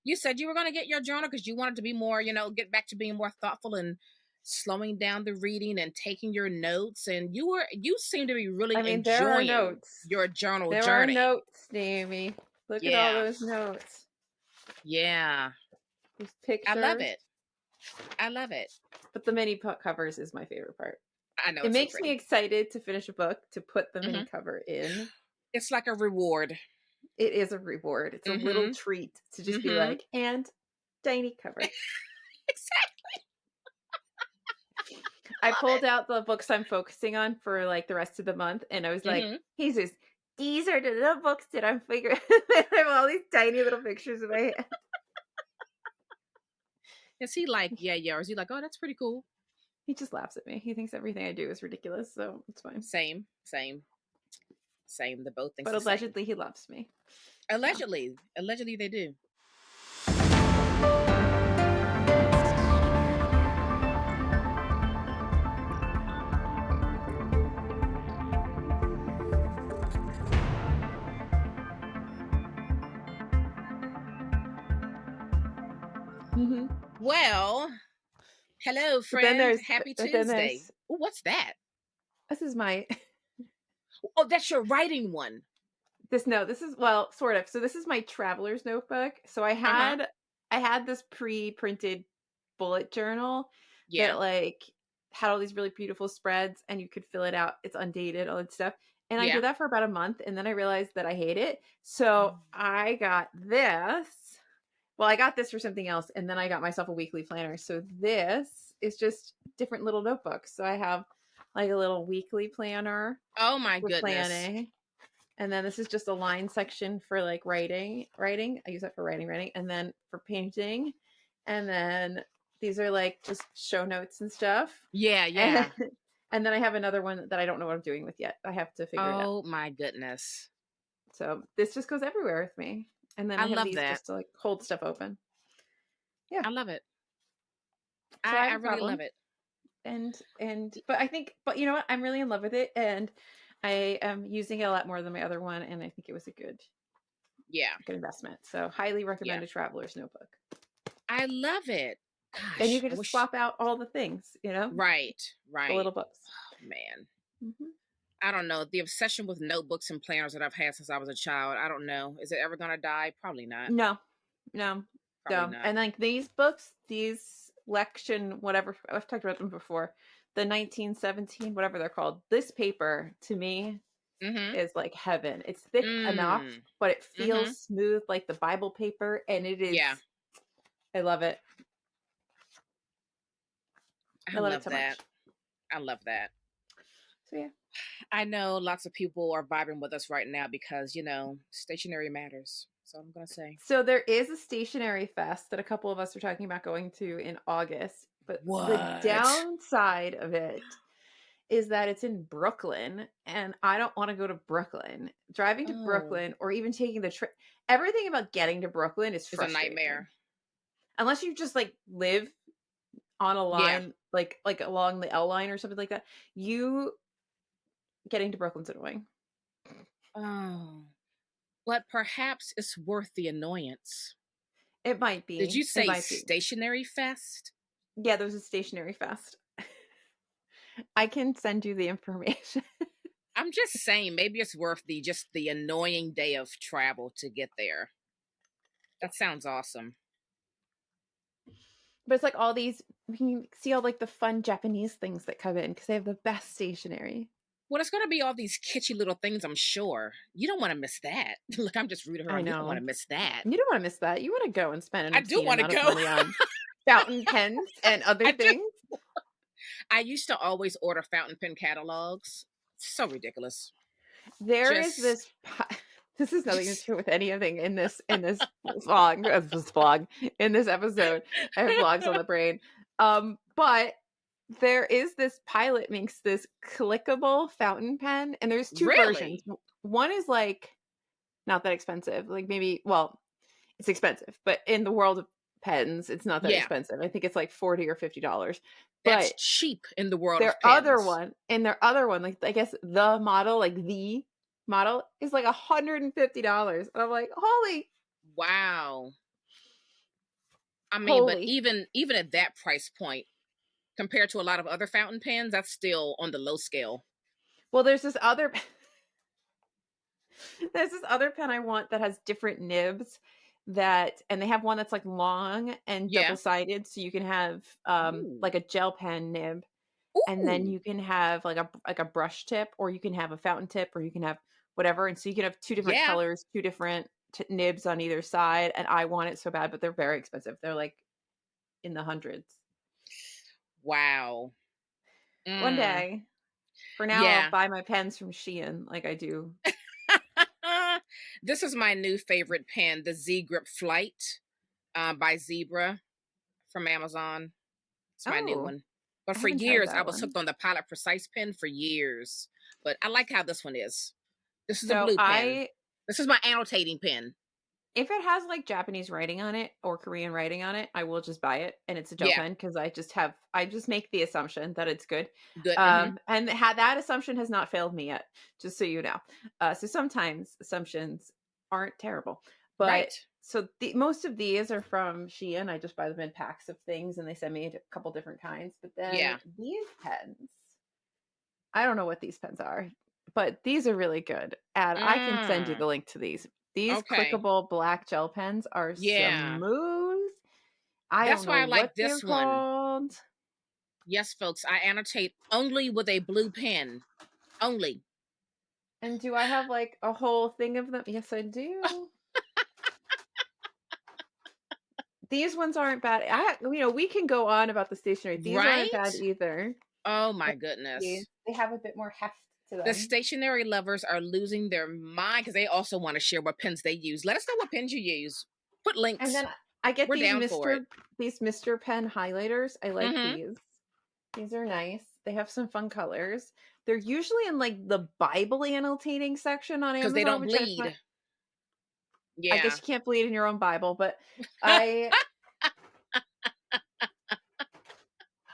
You said you were going to get your journal because you wanted to be more, get back to being more thoughtful and slowing down the reading and taking your notes. And you seem to be really I mean, there are enjoying notes. your journal There are journey. notes, Jamie. Look at all Yeah. those notes. Yeah. These I love pictures. it. I love it. But the mini covers is my favorite part. I know It it's so makes me pretty. excited to finish a book to put the mini Hmm. cover in. It's like a reward. It is a reward. It's a little Mm-hmm. treat to just be Mm-hmm. like, and tiny cover. Exactly. I Love pulled it. out the books I'm focusing on for like the rest of the month, and I was like, Mm-hmm. Jesus, these are the little books that I'm figuring. I have all these tiny little pictures of my hand. Is he like, yeah, or is he like, oh, that's pretty cool? He just laughs at me. He thinks everything I do is ridiculous, so it's fine. Same. The both things But the same. allegedly, he loves me. Allegedly they do. Mm-hmm. Well, hello, But then friend. Happy Tuesday. Ooh, what's that? this is my Oh, that's your writing one. this is well, sort of. So this is my traveler's notebook. So Uh-huh. I had this pre-printed bullet journal Yeah. that like had all these really beautiful spreads and you could fill it out. It's undated, all that stuff. And I Yeah. did that for about a month and then I realized that I hate it. So I got this. Well, I got this for something else and then I got myself a weekly planner. So this is just different little notebooks. So I have like a little weekly planner Oh my for goodness. planning. And then this is just a line section for like writing. I use that for writing. And then for painting. And then these are like just show notes and stuff. Yeah, And, yeah. and then I have another one that I don't know what I'm doing with yet. I have to figure it out. Oh my goodness. So this just goes everywhere with me. And then I I have love these that. just to like hold stuff open. Yeah. I love it. So I have I a really problem. love it. But you know what? I'm really in love with it. And I am using it a lot more than my other one. And I think it was a good Yeah. investment. So highly Yeah. recommend a traveler's notebook. I love it. And you Gosh, can I just wish. swap out all the things, Right, the right. little books. Oh, man. Mm-hmm. I don't know. The obsession with notebooks and planners that I've had since I was a child, I don't know. Is it ever going to die? Probably not. No, no, Probably no. not. And like these books, these lection, whatever, I've talked about them before, the 1917, whatever they're called, this paper to me Mm-hmm. is like heaven. It's thick enough, but it Mm-hmm. feels smooth like the Bible paper. And it is, Yeah. I love it. I I love it love so much. that. I love that. So yeah. I know lots of people are vibing with us right now because, stationery matters. So I'm going to say. So there is a stationery fest that a couple of us are talking about going to in August, but the What? downside of it is that it's in Brooklyn and I don't want to go to Brooklyn. Driving to Oh, Brooklyn or even taking the trip, everything about getting to Brooklyn is it's a frustrating. nightmare. Unless you just like live on a Yeah. line like along the L line or something like that, you getting to Brooklyn's annoying. Oh, but perhaps it's worth the annoyance. It might Did be. you It say might be. stationary fest? Yeah, there's a stationery fest. I can send you the information. I'm just saying, maybe it's worth the annoying day of travel to get there. That sounds awesome. But it's like all these, you can see all like the fun Japanese things that come in because they have the best stationery. Well, it's going to be all these kitschy little things, I'm sure. You don't want to miss that. Look, I'm just rooting her I on. You don't want know. to miss that. You don't want to miss that. You want to go and spend an I do obscene want to amount of go. money on fountain pens and other I do. things. I used to always order fountain pen catalogs. So ridiculous. There is Just, this. This is nothing to just do with anything in this vlog in this episode. I have vlogs on the brain. But there is this Pilot makes this clickable fountain pen, and there's two versions. really. One is like not that expensive, like maybe it's expensive, but in the world of pens, it's not that Yeah, expensive. I think it's like $40 or $50. that's But cheap in the world of pens. their other one, like I guess the model is like $150. And I'm like, holy. Wow. I mean, but Holy. even at that price point, compared to a lot of other fountain pens, that's still on the low scale. Well, there's this other there's this other pen I want that has different nibs that and they have one that's like long and Yeah. double-sided so you can have Ooh. like a gel pen nib and then Ooh. you can have like a brush tip or you can have a fountain tip or you can have whatever and so you can have two different Yeah. colors, two different nibs on either side and I want it so bad but they're very expensive. They're like in the hundreds. Wow. One Mm. day. For now I'll Yeah. buy my pens from Shein like I do. This is my new favorite pen, the Z Grip Flight by Zebra from Amazon. It's my new Oh, one. But I for haven't tried years, I that was one. hooked on the Pilot Precise pen for years. But I like how this one is. This is a So blue pen. I This is my annotating pen. if it has like Japanese writing on it or Korean writing on it, I will just buy it and it's a gel Yeah, pen because I just make the assumption that it's good. good. Hmm. And that assumption has not failed me yet, just so you know. So sometimes assumptions aren't terrible. But Right. so most of these are from Shein. I just buy them in packs of things and they send me a couple different kinds. But then Yeah. these pens, I don't know what these pens are, but these are really good. And I can send you Mm, the link to these. These okay. clickable black gel pens are Yeah. smooth. I don't That's know why I what like they're this one. called. Yes, folks, I annotate only with a blue pen. Only. And do I have like a whole thing of them? Yes, I do. These ones aren't bad. We can go on about the stationery. These aren't bad Right? either. Oh And my goodness. they have a bit more heft to The them. stationery lovers are losing their mind because they also want to share what pens they use. Let us know what pens you use. Put And links. then I get We're down for it. These Mr. Pen highlighters. I like Mm-hmm. these. These are nice. They have some fun colors. They're usually in like the Bible annotating section on Because they Amazon, don't which bleed. I guess Yeah. you can't bleed in your own Bible, but I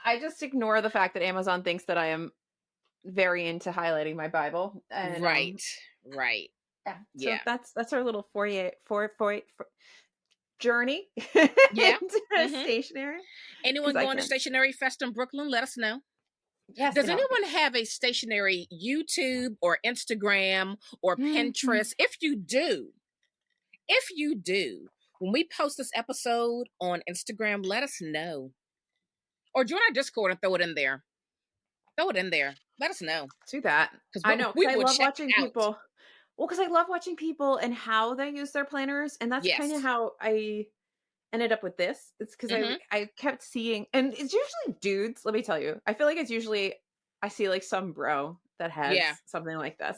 I just ignore the fact that Amazon thinks that I am very into highlighting my Bible. And Right. Right. yeah. So Yeah. that's our little four journey Yeah. into Mm-hmm. stationery because Anyone I going to can Stationery Fest in Brooklyn? Let us know. yes, Does no. anyone have a stationary YouTube or Instagram or Mhm. Pinterest? If you do, when we post this episode on Instagram, let us know. Or join our Discord and throw it in there. Throw it in there. Let us know Do that. because I know, because we I will love check watching out. people. Well, because I love watching people and how they use their planners, and that's kind of Yes. how I ended up with this. It's because Mm-hmm. I kept seeing, and it's usually dudes. Let me tell you, I feel like it's usually I see like some bro that Yeah. has something like this,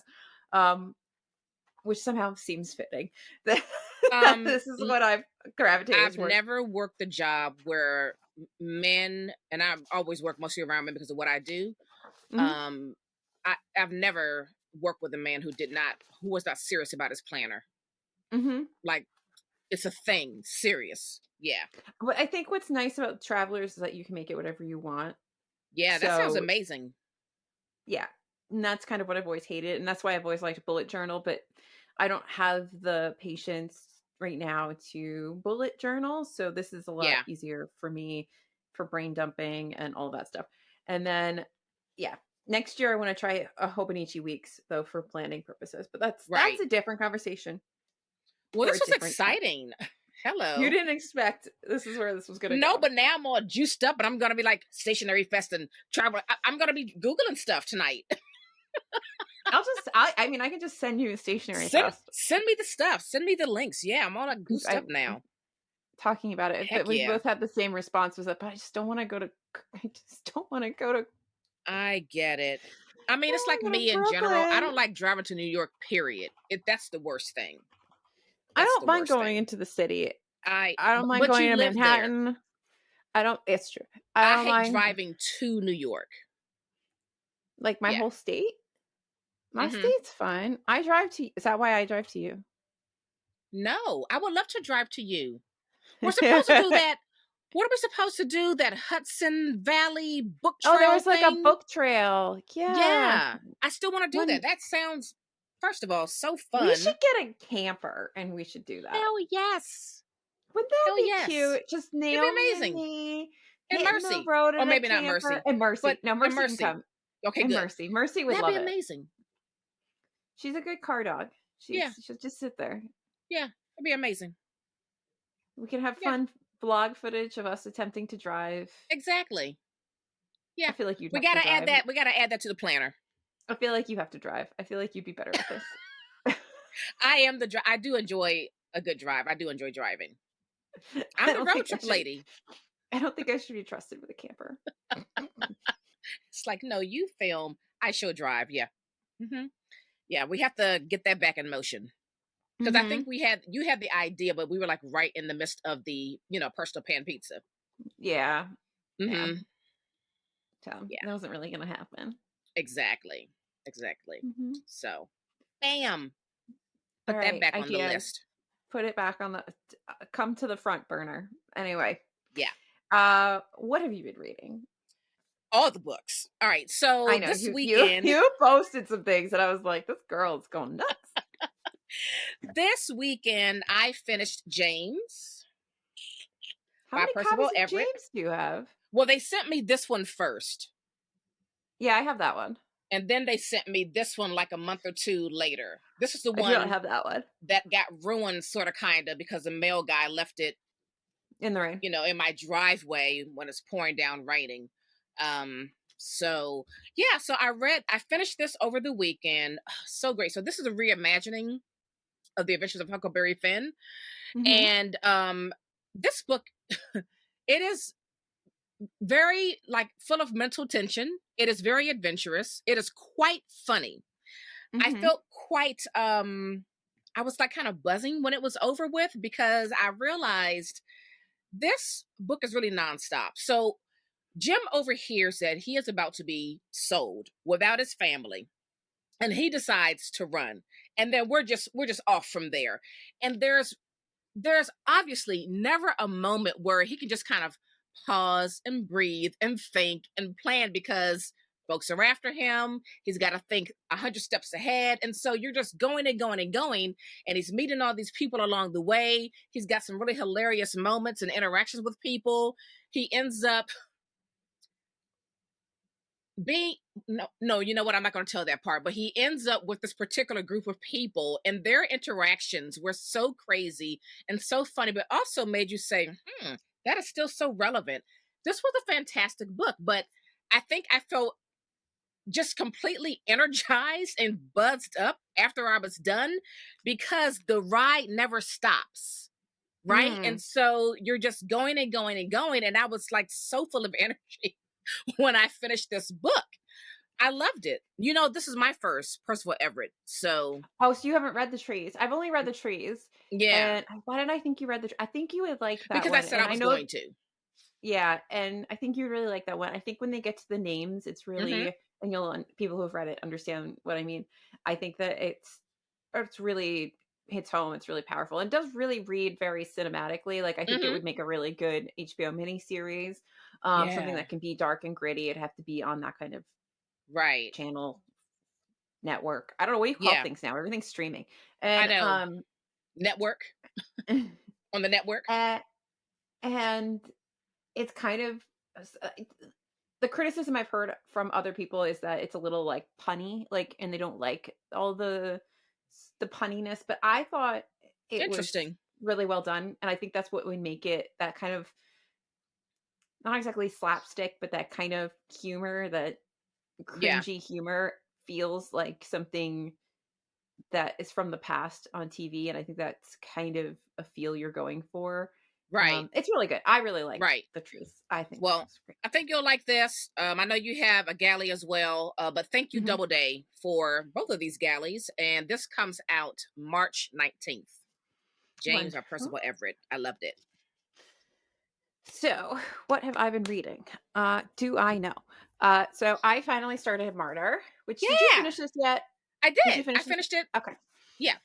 um, which somehow seems fitting. That Um, this is what I've gravitated I've towards. never worked a job where men, and I've always worked mostly around men because of what I do. Hmm. Um, I've never worked with a man who was not serious about his planner. Hmm. Like it's a thing, serious. Yeah, But I think what's nice about travelers is that you can make it whatever you want. yeah, that sounds So amazing. yeah, and that's kind of what I've always hated, and that's why I've always liked bullet journal, but I don't have the patience right now to bullet journal, so this is a lot Yeah, easier for me for brain dumping and all that stuff. And then, yeah, next year I want to try a Hobonichi weeks though for planning purposes, but that's right. a different conversation Well, for this a was different time. exciting. You Hello. didn't expect this is where this was going to No, go. but now I'm all juiced up, and I'm gonna be like stationary fest and travel. I'm gonna be googling stuff tonight. I mean, I can just send you a stationery send fest. send me the stuff. Send me the links. Yeah, I'm all like goosed I up now. talking about it, but Heck we yeah. both had the same response was that, but I just don't want to go to, I just don't want to go to, I get it. I I mean, it's like don't want to go to me in general. I Brooklyn. don't like driving to New York, period. That's the worst thing. I That's don't the mind worst going thing. into the city. I don't mind But going you to live there. Manhattan. I don't, it's true. I I don't hate mind driving to New York. like my Yeah. whole state. My Hmm. state's fine. I drive to, is that why I drive to you? No, I would love to drive to you. We're supposed to do that. What are we supposed to do? That Hudson Valley book Oh, there trail was like a thing? book trail. Yeah. Yeah. I still want to do that. One, That sounds, first of all, so we should fun. get a camper and we should do that. Hell yes. Wouldn't that Hell be yes. cute? Just It'd be Naomi and amazing. me And hitting the Mercy. road Or in a maybe not camper. Mercy. And But Mercy. No, and Mercy can Mercy. come. Okay, And good. Mercy. Mercy would That'd be love it. amazing. She's a good car dog. Yeah. She'll just sit there. Yeah. It'd be amazing. We can have Yeah. fun vlog footage of us attempting to drive. Exactly. I Yeah. feel like you'd We have to gotta add drive. that. We gotta add that to the planner. I feel like you have to drive. I feel like you'd be better at this. I do enjoy a good drive. I do enjoy driving. I'm I the don't road think I trip should. lady. I don't think I should be trusted with a camper. It's like, no, you film, I shall drive. Yeah. Hmm. Yeah, we have to get that back in motion. Because I think Mm-hmm. you had the idea, but we were like right in the midst of the, personal pan pizza. Yeah. Yeah. Hmm. So Yeah, that wasn't really gonna happen. exactly. Exactly. Mm-hmm. So, bam, All put that right, back on the ideas. list. Put it back on the come to the front burner. Anyway, Yeah. what have you been reading? All the books. All right. So I know this you weekend, you posted some things and I was like, this girl is going nuts. I finished James How by many Percival copies of Everett. James do you have? Well, they sent me this one first. Yeah, I have that one. And then they sent me this one like a month or two later. This is the I do not one have that one. that got ruined, sort of, kind of, because the mail guy left it, In the rain. in my driveway when it's pouring down raining. So yeah, so I finished this over the weekend. So great. So this is a reimagining of the Adventures of Huckleberry Finn. Mm-hmm. And this book, it is very, like, full of mental tension. It is very adventurous. It is quite funny. I Mm-hmm. felt quite I was like kind of buzzing when it was over with, because I realized this book is really nonstop. So Jim overhears that he is about to be sold without his family, and he decides to run. And then we're just off from there. And there's obviously never a moment where he can just kind of pause and breathe and think and plan, because folks are after him. He's got to think 100 steps ahead. And so you're just going and going and going. And he's meeting all these people along the way. He's got some really hilarious moments and interactions with people. He ends up being, no, you know what, I'm not going to tell that part, but he ends up with this particular group of people, and their interactions were so crazy and so funny, but also made you say, that is still so relevant. This was a fantastic book, but I think I felt just completely energized and buzzed up after I was done, because the ride never stops, right? And so you're just going and going and going, and I was like so full of energy when I finished this book. I loved it. This is my first Percival Everett. So Oh, so you haven't read The Trees. I've only read The Trees. yeah, And why did I think you read I think you would like that because I one. said And I I was know, going to. yeah, and I think you would really like that one. I think when they get to the names, it's Hmm. really, and people who have read it understand what I mean. I think that it's really hits home. It's really powerful. It does really read very cinematically. Like I think it Hmm. would make a really good HBO miniseries. Something Yeah. that can be dark and gritty. It'd have to be on that kind of Right. channel network. I don't know what you call Yeah. things now. Everything's streaming. I And know. Network. On the network. uh, and it's kind of the criticism I've heard from other people is that it's a little like punny, like, and they don't like all the punniness. But I thought it was Interesting. really well done, and I think that's what would make it that kind of not exactly slapstick, but that kind of humor, that Yeah. cringy humor, feels like something that is from the past on TV, and I think that's kind of a feel you're going for. Right. It's really good. I really liked Right. The Truth. I think it Well, was great. I think you'll like this. I know you have a galley as well, but thank you, Mhm. Doubleday, for both of these galleys. And this comes out March 19th. James by Wonderful. Percival Everett. I loved it. So, what have I been reading? Do I know? So I finally started Martyr. Which did you Yeah, finish this yet? I Did you did. I finish this? finished it. Okay. Yeah.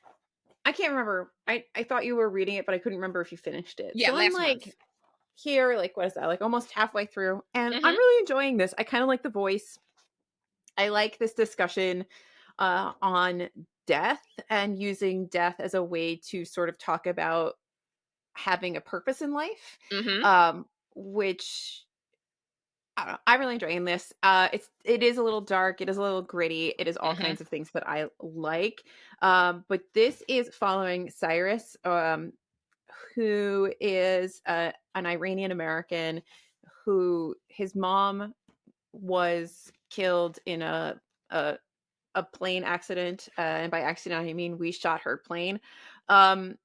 I can't remember. I thought you were reading it, but I couldn't remember if you finished it. Yeah, So I'm last month. like here, like what is that? Like almost halfway through, and I'm Hmm. really enjoying this. I kind of like the voice. I like this discussion on death and using death as a way to sort of talk about having a purpose in life, Mhm. which I don't know. I'm really enjoying this. It is a little dark. It is a little gritty. It is all Mhm. kinds of things that I like. But this is following Cyrus, who is an Iranian American who his mom was killed in a a plane accident, and by accident I mean we shot her plane. Um,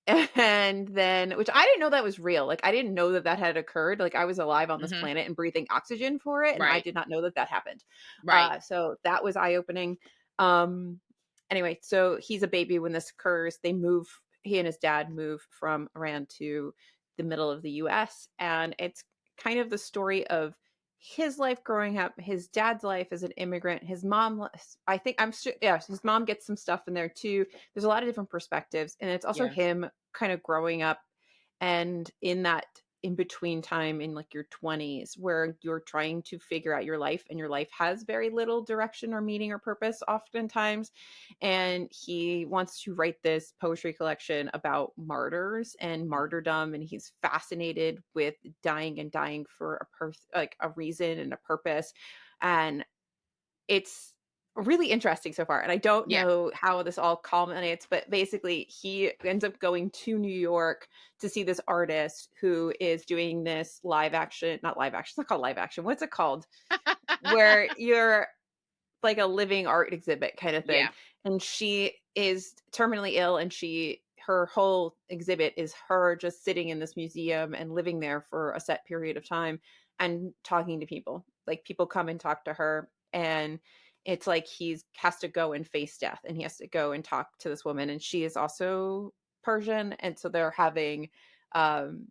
and then, which I didn't know that was real. Like I didn't know that that had occurred. Like I was alive on this Mhm. planet and breathing oxygen for it, and I Right. did not know that that happened. Right. So that was eye opening. Um, anyway, so he's a baby when this occurs. They move. He and his dad move from Iran to the middle of the U.S., and it's kind of the story of his life growing up, his dad's life as an immigrant, his mom, I think I'm sure, yeah, his mom gets some stuff in there too. There's a lot of different perspectives, and it's also Yeah. him kind of growing up and in that in between time in like your 20s where you're trying to figure out your life and your life has very little direction or meaning or purpose oftentimes, and he wants to write this poetry collection about martyrs and martyrdom, and he's fascinated with dying and dying for like a reason and a purpose, and it's really interesting so far. And I don't Yeah. know how this all culminates, but basically he ends up going to New York to see this artist who is doing this live action, not live action, it's not called live action. What's it called? Where you're like a living art exhibit kind of thing. Yeah. And she is terminally ill, and her whole exhibit is her just sitting in this museum and living there for a set period of time and talking to people. Like people come and talk to her, and it's like he's has to go and face death, and he has to go and talk to this woman, and she is also Persian, and so they're having um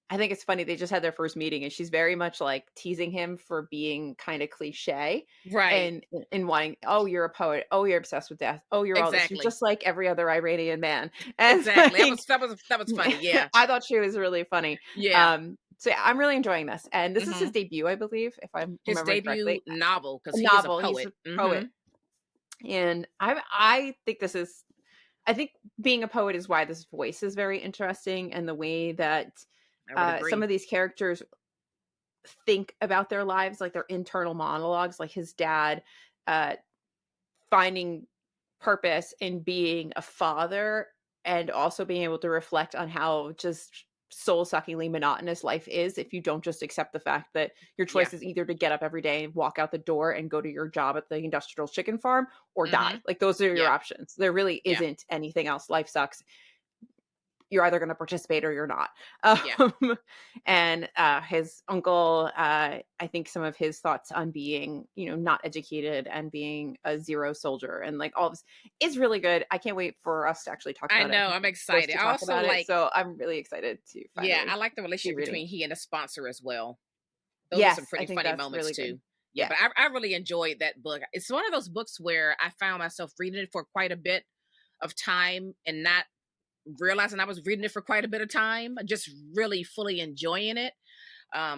I think it's funny they just had their first meeting, and she's very much like teasing him for being kind of cliche Right. and wanting, oh, you're a poet, oh, you're obsessed with death, oh, you're all this, you're Exactly. just like every other Iranian man. And Exactly. That like was that was funny. Yeah. I thought she was really funny. Yeah. So yeah, I'm really enjoying this, and this is his Mhm. debut, I believe, if I'm His remembering debut correctly. novel, A because he is a novel. He's poet. a poet, Mhm. and I think this is, I think being a poet is why this voice is very interesting, and the way that I would some agree. of these characters think about their lives, like their internal monologues, like his dad uh, finding purpose in being a father and also being able to reflect on how just soul-suckingly monotonous life is if you don't just accept the fact that your Yeah. choice is either to get up every day and walk out the door and go to your job at the industrial chicken farm or die. Mhm. Like those are your Yeah. options. There really Yeah. isn't anything else. Life sucks. You're either going to participate or you're not. Yeah. And his uncle, I think some of his thoughts on being, not educated and being a zero soldier and like all of this is really good. I can't wait for us to actually talk I about it. I know. think I'm we're supposed excited. to I talk also about it. like, So I'm really excited to yeah, I finally like the be relationship reading it. between he and the sponsor as well. Those are some Yes, I pretty think funny that's moments really good. too. Yeah, Yeah. but I really enjoyed that book. It's one of those books where I found myself reading it for quite a bit of time and not realizing I was reading it for quite a bit of time, just really fully enjoying it.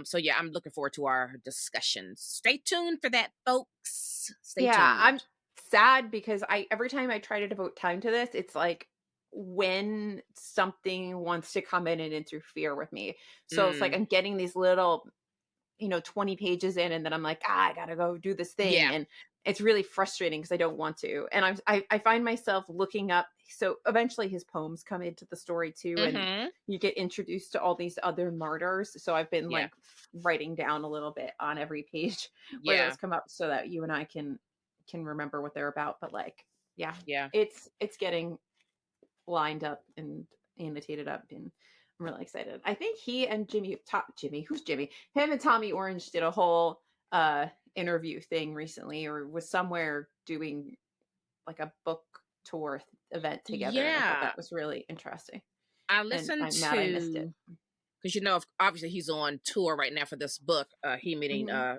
So yeah, I'm looking forward to our discussions. Stay tuned for that, folks. Stay Yeah, I'm tuned. sad because I every time I try to devote time to this, it's like when something wants to come in and interfere with me. So it's like Mm, I'm getting these little 20 pages in, and then I'm like, I gotta go do this thing. yeah. And it's really frustrating because I don't want to. And I find myself looking up. So eventually his poems come into the story too. And Mm-hmm. you get introduced to all these other martyrs. So I've been Yeah. like writing down a little bit on every page where Yeah. those come up so that you and I can remember what they're about. But like, yeah, Yeah. it's getting lined up and annotated up, and I'm really excited. I think he and Jimmy, who's Jimmy? Him and Tommy Orange did a whole uh interview thing recently, or was somewhere doing like a book tour event together, and I thought Yeah. that was really interesting. I And listened I'm mad I missed it. to, because obviously he's on tour right now for this book. He meaning Hmm.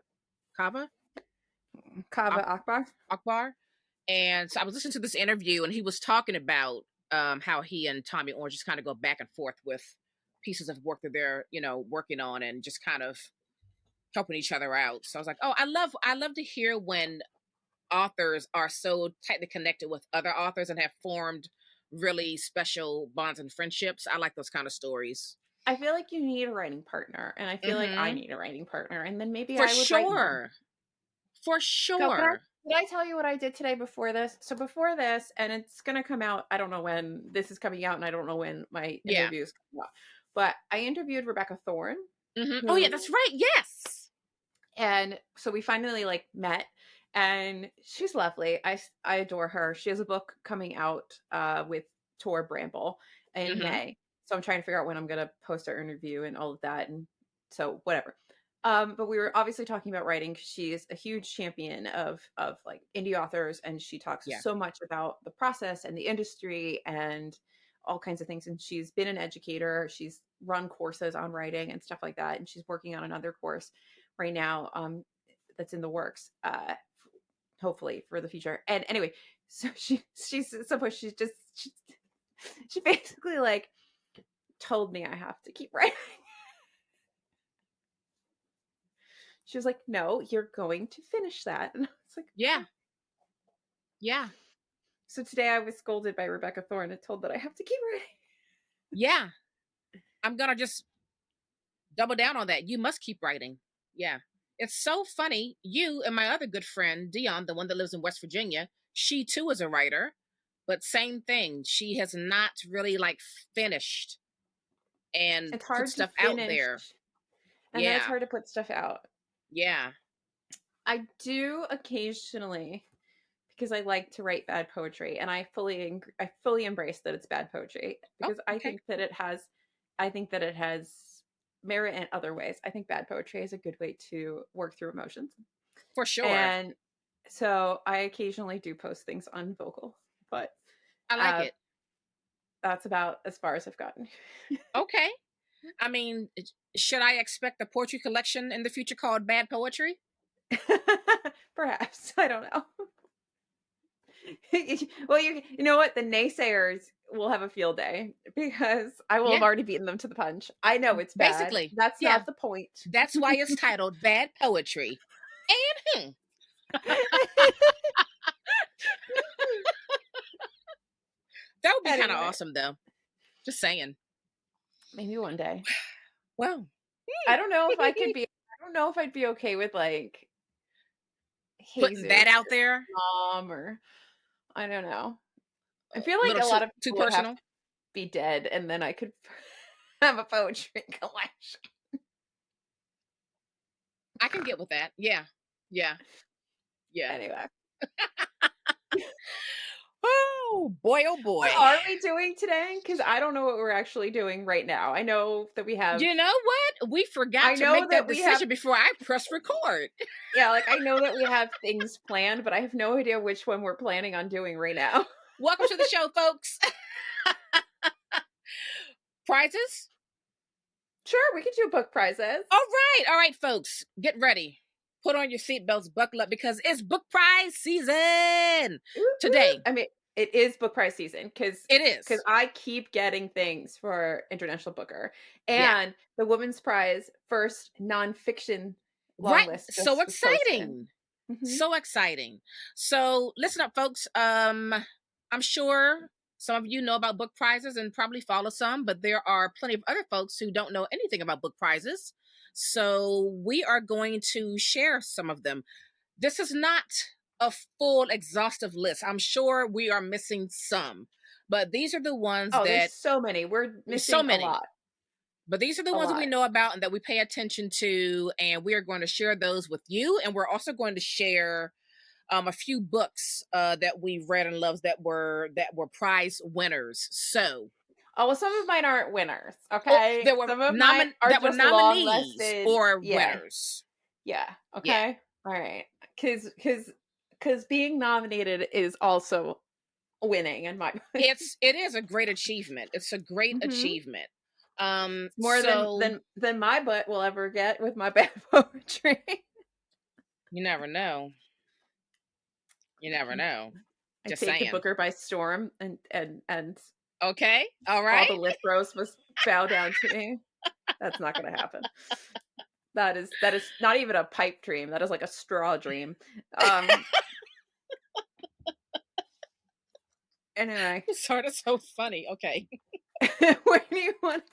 Kava Kava Ak- Akbar. Akbar. And so I was listening to this interview, and he was talking about how he and Tommy Orange just kind of go back and forth with pieces of work that they're working on, and just kind of helping each other out. So I was like, oh, I love to hear when authors are so tightly connected with other authors and have formed really special bonds and friendships. I like those kind of stories. I feel like you need a writing partner, and I feel like I Hmm. need a writing partner, and then maybe For I would write more. sure. For So sure. did I tell you what I did today before this? So before this, and it's gonna come out, I don't know when this is coming out, and I don't know when my Yeah. interview is coming out. But I interviewed Rebecca Thorne, Oh yeah, who that's right. Yes. and so we finally like met, and she's lovely. I adore her. She has a book coming out with Tor Bramble in Hmm. May. So I'm trying to figure out when I'm gonna post our interview and all of that, and so whatever. But we were obviously talking about writing because she is a huge champion of like indie authors, and she talks Yeah. so much about the process and the industry and all kinds of things. And she's been an educator. She's run courses on writing and stuff like that, and she's working on another course right now that's in the works hopefully for the future. And anyway, so she's supposed she basically like told me I have to keep writing. She was like, no, you're going to finish that. And I was like, Yeah. okay. Yeah. So today I was scolded by Rebecca Thorne and told that I have to keep writing. Yeah. I'm gonna just double down on that. You must keep writing. Yeah. It's so funny. You and my other good friend, Dion, the one that lives in West Virginia, she too is a writer, but same thing. She has not really like finished and It's put hard to stuff out finish, there. and then it's Yeah. hard to put stuff out. Yeah. I do occasionally because I like to write bad poetry, and I fully embrace that it's bad poetry Oh, because I okay. think that it has merit in other ways. I think bad poetry is a good way to work through emotions. For sure. And so I occasionally do post things on Vocal, but I like uh it. that's about as far as I've gotten. Okay. I mean, should I expect a poetry collection in the future called Bad Poetry? Perhaps, I don't know. Well, you know what? The naysayers will have a field day because I will have Yeah. already beaten them to the punch. I know it's bad. Basically. That's Yeah. not the point. That's why it's titled Bad Poetry. And that would be kind of Anyway, awesome though. Just saying. maybe one day. Well, I don't know if I could be. I don't know if I'd be okay with like putting Jesus that out or there Mom or I don't know. I feel a like little a lot too of too people would have to personal. be dead, and then I could have a poetry collection. I can get with that. Yeah. Yeah. Yeah. Anyway, Oh boy, oh what boy. are we doing today? Because I don't know what we're actually doing right now. I know that we have. You know what? We forgot I to know make that that we have. decision before I press record. Yeah, like I know that we have things planned, but I have no idea which one we're planning on doing right now. Welcome to the show, folks. Prizes? Sure, we could do book prizes. All right, folks. Get ready. Put on your seatbelts, buckle up because it's book prize season Whoop, whoop. today. I mean, it is book prize season It because is. I keep getting things for International Booker, Yeah. and the Women's Prize first nonfiction long Right. list So just was posted. exciting. Hmm. So exciting. So listen up, folks. I'm sure some of you know about book prizes and probably follow some, but there are plenty of other folks who don't know anything about book prizes. So we are going to share some of them. This is not a full exhaustive list. I'm sure we are missing some, but these are the ones Oh, there's that so many. We're so missing a many. lot, But these are the a ones that we lot. know about and that we pay attention to, and we are going to share those with you. And we're also going to share a few books that we read and loved that were prize winners. So, Oh, well, some of mine aren't winners. oh, Okay, there were some of mine are that were just long nominees listed. or Yeah, winners. yeah. Yeah, Okay, all right. Because being nominated is also winning in my mind. it is a great achievement. It's a great Hmm. achievement. More So than my butt will ever get with my bad poetry. you never know. You never know. I Just take the saying. Booker by storm, and Okay. All all right. the lip bros must bow down to me. That's not going to happen. That is not even a pipe dream. That is like a straw dream. Um, Anyway, Sorry, that's so funny. Okay. where do you want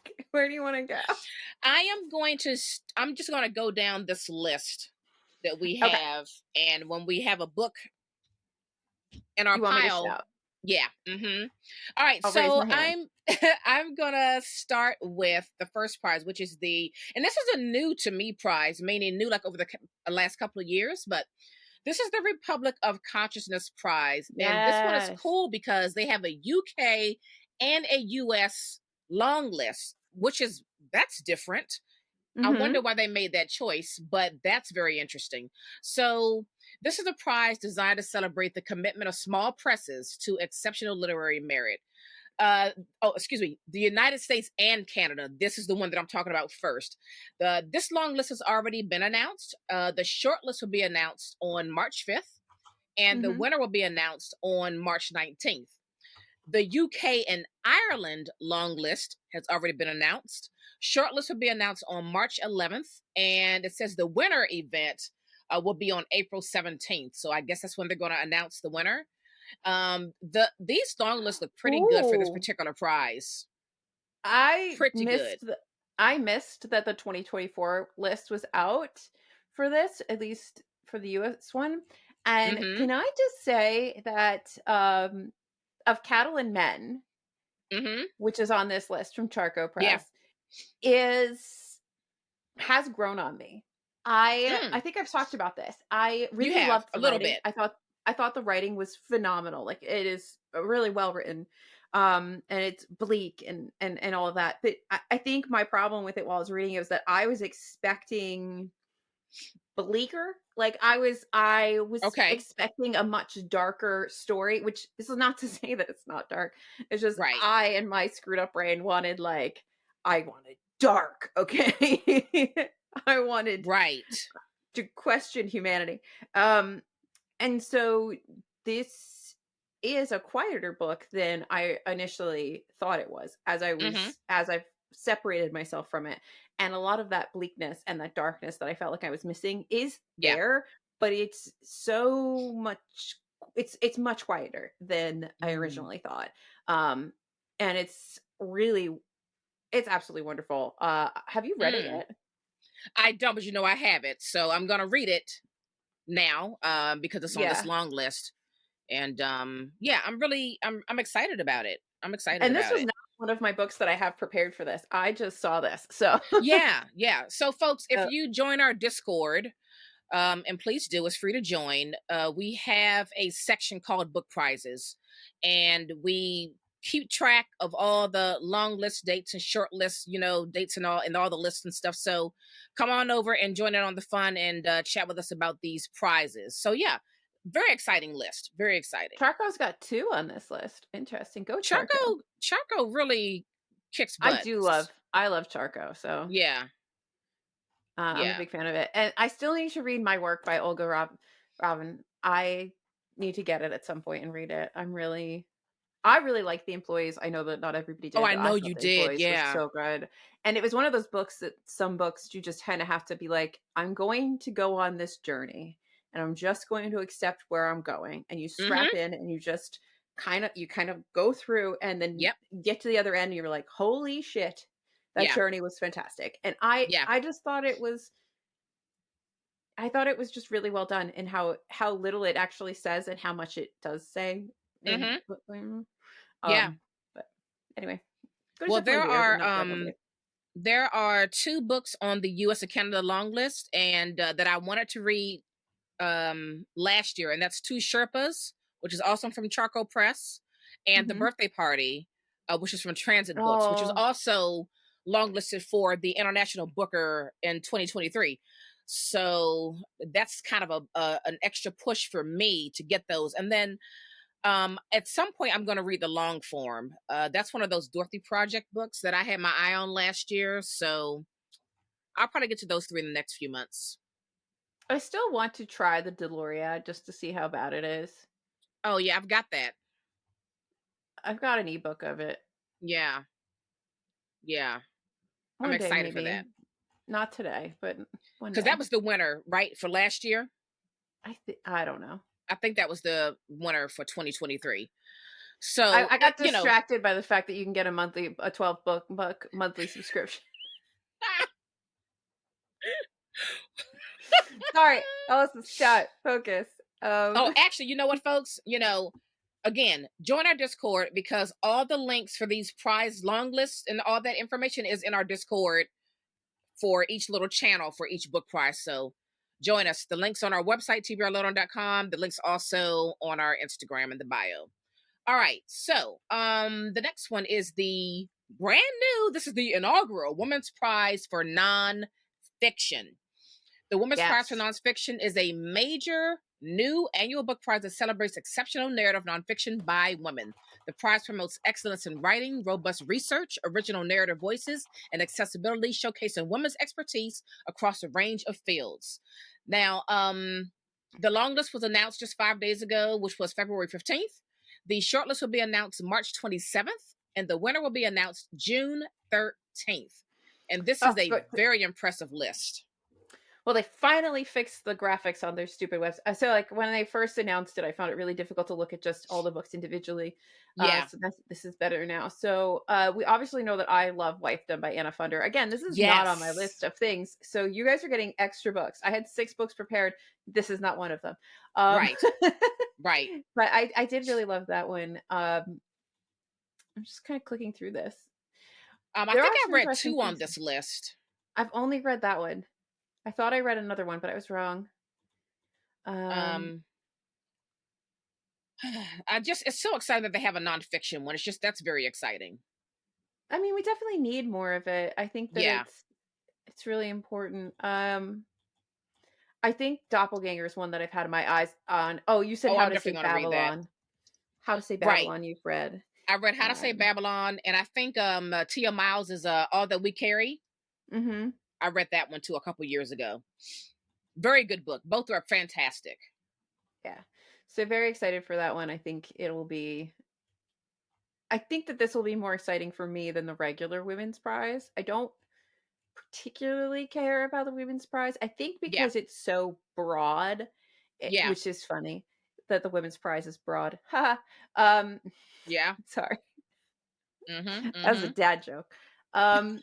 to go? I'm just going to go down this list that we Okay. have. And when we have a book in our You want me to pile, shout? yeah. Mm-hmm. All right. I'll raise So my hand. I'm, I'm going to start with the first prize, which is and this is a new to me prize, meaning new like over the last couple of years, but this is the Republic of Consciousness Prize. And this one is Yes. cool because they have a UK and a US long list, that's different. I Mm-hmm. wonder why they made that choice, but that's very interesting. So, this is a prize designed to celebrate the commitment of small presses to exceptional literary merit. Excuse me, the United States and Canada. This is the one that I'm talking about first. This long list has already been announced. The short list will be announced on March 5th, and the Mm-hmm. winner will be announced on March 19th. The UK and Ireland long list has already been announced. Shortlist will be announced on March 11th, and it says the winner event will be on April 17th. So I guess that's when they're going to announce the winner. These long lists look pretty good for this Ooh. particular prize. I Pretty good. missed the I missed that the 2024 list was out for this, at least for the US one. And Mm-hmm. can I just say that of Cattle and Men, Mm-hmm. which is on this list from Charco Yeah. Press, is has grown on me. I Mm. think I've talked about this. I You really have loved a the little writing. bit. I thought the writing was phenomenal. Like it is really well written. And it's bleak and all of that. But I think my problem with it while I was reading it was that I was expecting bleaker. Like I was Okay. expecting a much darker story, which this is not to say that it's not dark. It's just Right. I and my screwed up brain I wanted dark, okay? I wanted Right. to question humanity. Um and so this is a quieter book than I initially thought it was Mm-hmm. as I've separated myself from it. And a lot of that bleakness and that darkness that I felt like I was missing is Yeah. there, but it's so much it's much quieter than I Mm. originally thought. Um and it's absolutely wonderful. Have you read it Mm. yet? I don't, but I have it, so I'm gonna read it now because it's on this Yeah. long list. And yeah, I'm excited about it. I'm excited And this about was it. not one of my books that I have prepared for this. I just saw this. So, Yeah, yeah. So folks, if uh, you join our Discord, and please do, it's free to join. We have a section called book prizes, and we keep track of all the long list dates and short list, dates and all the lists and stuff. So come on over and join in on the fun and chat with us about these prizes. So yeah, very exciting list. Very exciting. Charco's got 2 on this list. Interesting. Go Charco. Charco really kicks butt. I love Charco, so, Yeah, I'm a yeah. big fan of it. And I still need to read My Work by Olga Robin. I need to get it at some point and read it. I really like The Employees. I know that not everybody Oh, did, I but I know thought you The did. Employees was Yeah. so good. And it was one of those books that some books you just kind of have to be like, I'm going to go on this journey and I'm just going to accept where I'm going. And you strap Mm-hmm. in and you kind of go through and then Yep. get to the other end and you're like, holy shit, that Yeah. journey was fantastic. And I Yeah. I just thought it was just really well done in how little it actually says and how much it does say in Mm-hmm. Yeah. um, but anyway, go to Well, somewhere weird and not drag on me. there are two books on the US and Canada long list and that I wanted to read last year, and that's Two Sherpas, which is also from Charcoal Press, and The Mhm. Birthday Party, which is from Transit Books, which is Oh, also longlisted for the International Booker in 2023. So that's kind of an extra push for me to get those. And then at some point I'm going to read the long form. That's one of those Dorothy Project books that I had my eye on last year. So I'll probably get to those three in the next few months. I still want to try the Deloria just to see how bad it is. Oh yeah, I've got that. I've got an ebook of it. Yeah, yeah. I'm One day excited for maybe. that Not today, but one because that day. was the winner, right, for last year. I don't know. I think that was the winner for 2023. So, I got you know, distracted by the fact that you can get a 12 book monthly subscription. Sorry, Elsa Scott, focus. oh, Um, actually, you know what, folks? Again, join our Discord because all the links for these prize long lists and all that information is in our Discord for each little channel for each book prize. So join us. The links on our website, tbrlowdown.com. The links also on our Instagram in the bio. All right. So the next one is the brand new, this is the inaugural Women's Prize for Nonfiction. The Women's Prize for yes. Nonfiction is a major new annual book prize that celebrates exceptional narrative nonfiction by women. The prize promotes excellence in writing, robust research, original narrative voices, and accessibility, showcasing women's expertise across a range of fields. Now, the long list was announced just 5 days ago, which was February 15th. The shortlist will be announced March 27th, and the winner will be announced June 13th. And this is Oh, a good. very impressive list. Well, they finally fixed the graphics on their stupid website. So, like when they first announced it, I found it really difficult to look at just all the books individually. Yeah. So this is better now. So we obviously know that I love Wifedom by Anna Funder. Again, this is not on my Yes. list of things. So you guys are getting extra books. I had 6 books prepared. This is not one of them. Um, Right. Right. but I did really love that one. I'm just kind of clicking through this. I There think are I some read interesting two on things. this list. I've only read that one. I thought I read another one, but I was wrong. Um, Um, it's so exciting that they have a nonfiction one. It's just that's very exciting. I mean, we definitely need more of it. I think that Yeah. it's really important. I think Doppelganger is one that I've had my eyes on. Oh, you said Oh, How I'm to definitely Say going to read that. Babylon. How to Say Right. Babylon, you've read. I read How to Say Um, Babylon, and I think Tia Miles is All That We Carry. mhm. I read that one too a couple years ago. Very good book. Both are fantastic. Yeah. So very excited for that one. I think that this will be more exciting for me than the regular women's prize. I don't particularly care about the women's prize. I think Yeah. because it's so broad, Yeah. which is funny that the women's prize is broad. Ha. um Yeah. sorry. Mm-hmm. That was a Mm-hmm. dad joke. Um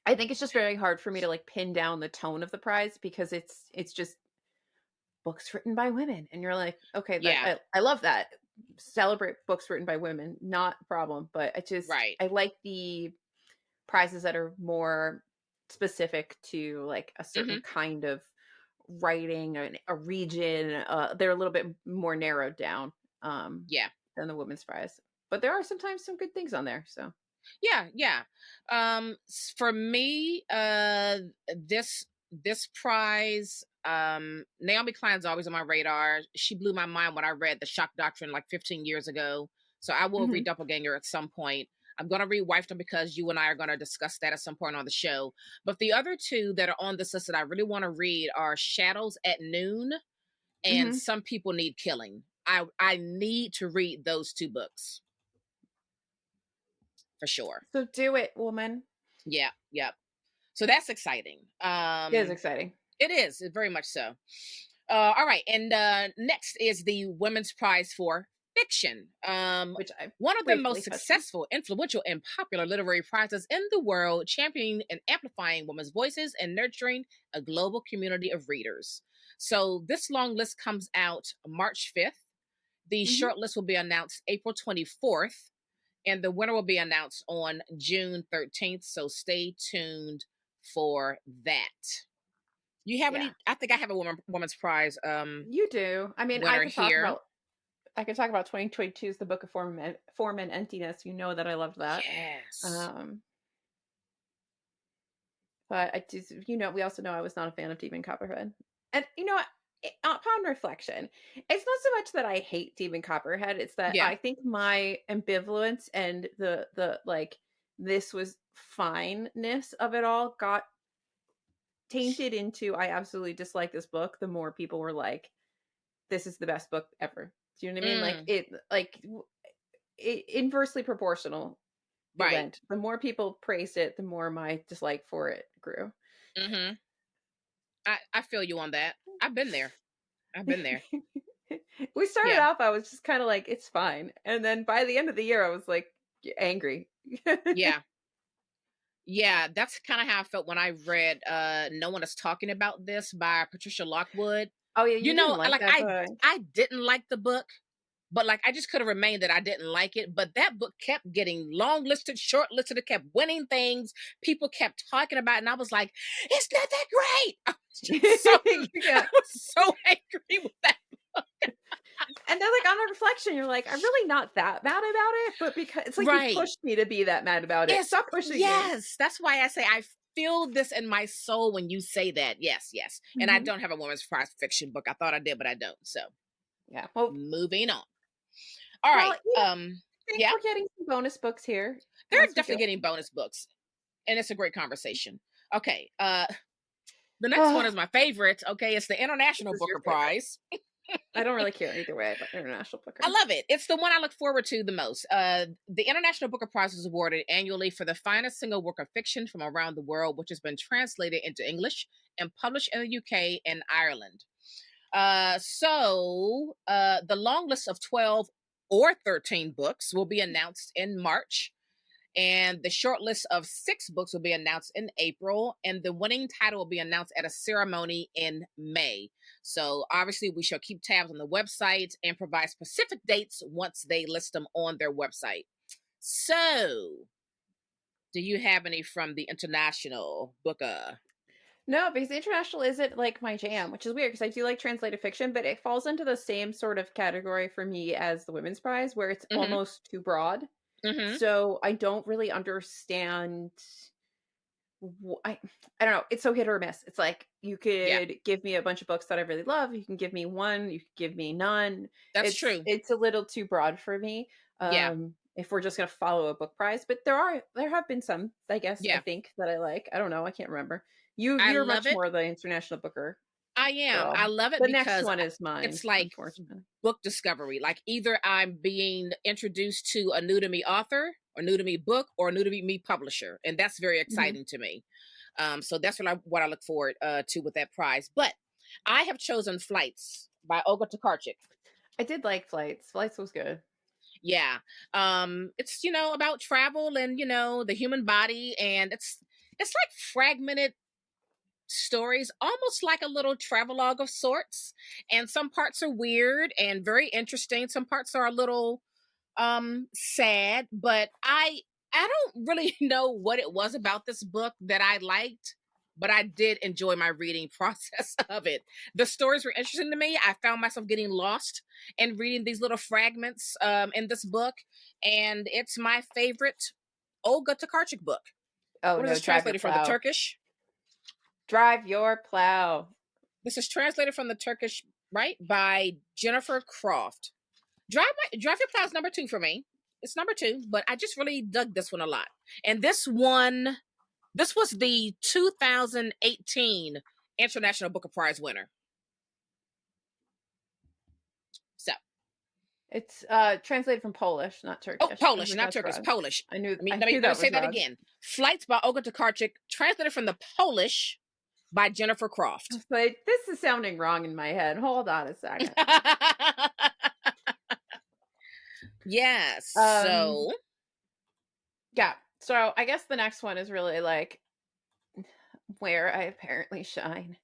I think it's just very hard for me to like pin down the tone of the prize because it's just books written by women and you're like, okay, that Yeah. I love that. Celebrate books written by women, not a problem, but Right. I like the prizes that are more specific to like a certain Mm-hmm. kind of writing and a region. They're a little bit more narrowed down Yeah. than the women's prize, but there are sometimes some good things on there. So Yeah, yeah. For me, this prize, Naomi Klein's always on my radar. She blew my mind when I read The Shock Doctrine like 15 years ago. So I will read mhm. Doppelganger at some point. I'm gonna read Wifedom because you and I are gonna discuss that at some point on the show. But the other two that are on this list that I really want to read are Shadows at Noon and Mhm. Some People Need Killing. I need to read those two books for sure. So do it, woman. Yeah, yeah. So that's exciting. It is exciting. It is very much so. All right, and next is the Women's Prize for Fiction. Which I One of the briefly most touched on. successful, influential, and popular literary prizes in the world, championing and amplifying women's voices and nurturing a global community of readers. So this long list comes out March 5th. The Mhm. short list will be announced April 24th, and the winner will be announced on June 13th. So stay tuned for that. You have Yeah, any? I think I have a woman's prize you do. I mean, winner here. I could talk about 2022's The Book of Form and Emptiness. You know that I loved that. Yes. Um, but I just, we also know I was not a fan of Demon Copperhead. And what? Upon reflection, it's not so much that I hate Demon Copperhead. It's that Yeah. I think my ambivalence and the like this was fineness of it all got tainted into I absolutely dislike this book. The more people were like, "This is the best book ever." Do you know what I mean? Mm, Inversely proportional it right. went. The more people praised it, the more my dislike for it grew. Mm-hmm. I feel you on that. I've been there. I've been there. We started Yeah. off, I was just kind of like, it's fine. And then by the end of the year, I was like angry. Yeah. Yeah, that's kind of how I felt when I read No One Is Talking About This by Patricia Lockwood. Oh yeah, You you didn't know, like like that book. I didn't like the book, but like I just could have remained that I didn't like it. But that book kept getting long listed, short listed, it kept winning things. People kept talking about it, and I was like, it's not that great. I was just so I Yeah. was so angry with that. And then like on a reflection, you're like, I'm really not that mad about it, but because it's like you Right. pushed me to be that mad about it. It's Stop pushing me. yes. That's why I say I feel this in my soul when you say that. Yes, yes. And I Mhm. don't have a woman's prize fiction book. I thought I did, but I don't. So Yeah. Well, moving on. All well, right. I think Yeah, we're getting some bonus books here they're as we definitely go. getting bonus books. And it's a great conversation. Okay. The next one Oh, is my favorite. Okay, it's the this International is your Booker favorite. Prize. I don't really care either way about International I Booker. love it. It's the one I look forward to the most. The International Booker Prize is awarded annually for the finest single work of fiction from around the world, which has been translated into English and published in the UK and Ireland. The long list of 12 or 13 books will be announced in March, and the short list of 6 books will be announced in April, and the winning title will be announced at a ceremony in May. So obviously we shall keep tabs on the website and provide specific dates once they list them on their website. So do you have any from the International Booker? No, because international isn't like my jam, which is weird because I do like translated fiction, but it falls into the same sort of category for me as the Women's Prize, where it's Mm-hmm. almost too broad. Mm-hmm. So I don't really understand. I don't know. It's so hit or miss. It's like you Yeah, could give me a bunch of books that I really love. You can give me one. You could give me none. that's It's true. it's a little too broad for me. Yeah, If we're just gonna follow a book prize, but there have been some. I guess I yeah. think that I like. I don't know. I can't remember. You I you're love much it. more the international booker I am. girl. I love it The next because one is mine, it's like unfortunately. book discovery. Like either I'm being introduced to a new to me author, or new to me book, or a new to me publisher, and that's very Mhm. exciting to me. So that's what I look forward to with that prize. But I have chosen Flights by Olga Tokarczuk. I did like Flights. Flights was good. Yeah, it's about travel and the human body, and it's like fragmented stories, almost like a little travelogue of sorts. And some parts are weird and very interesting. Some parts are a little sad, but I don't really know what it was about this book that I liked, but I did enjoy my reading process of it. The stories were interesting to me. I found myself getting lost and reading these little fragments in this book, and it's my favorite Olga Tokarczuk book. Oh What is no, this drive your translated from the plow. Turkish? Drive your plow. This is translated from the Turkish, right, by Jennifer Croft. Drive Your Plow is number 2 for me. It's number 2, but I just really dug this one a lot. And this was the 2018 International Booker Prize winner. So, It's translated from Polish, not oh, Turkish. I Polish, think not that's Turkish, wrong. Polish. I knew Let me I let me knew let me that say was that wrong. again. Flights by Olga Tokarczuk, translated from the Polish by Jennifer I Croft. was like, this is sounding wrong in my head. Hold on a second. Yes. Um, So, yeah. So I guess the next one is really like where I apparently shine.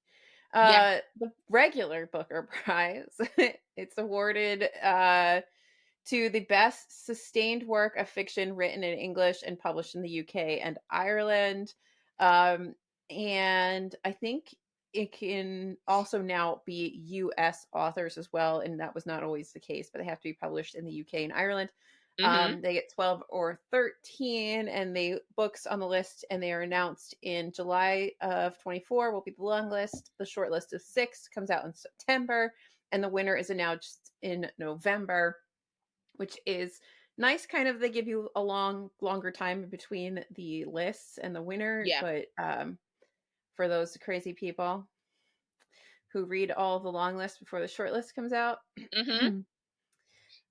yeah. The regular Booker Prize. It's awarded to the best sustained work of fiction written in English and published in the UK and Ireland. Um, and I think it can also now be US authors as well. And that was not always the case, but they have to be published in the UK and Ireland. Mhm. They get 12 or 13, and the books on the list, and they are announced in July of 24 will be the long list. The short list of 6 comes out in September, and the winner is announced in November, which is nice. Kind of, they give you a longer time between the lists and the winner, Yeah. but for those crazy people who read all the long lists before the short list comes out. Mhm.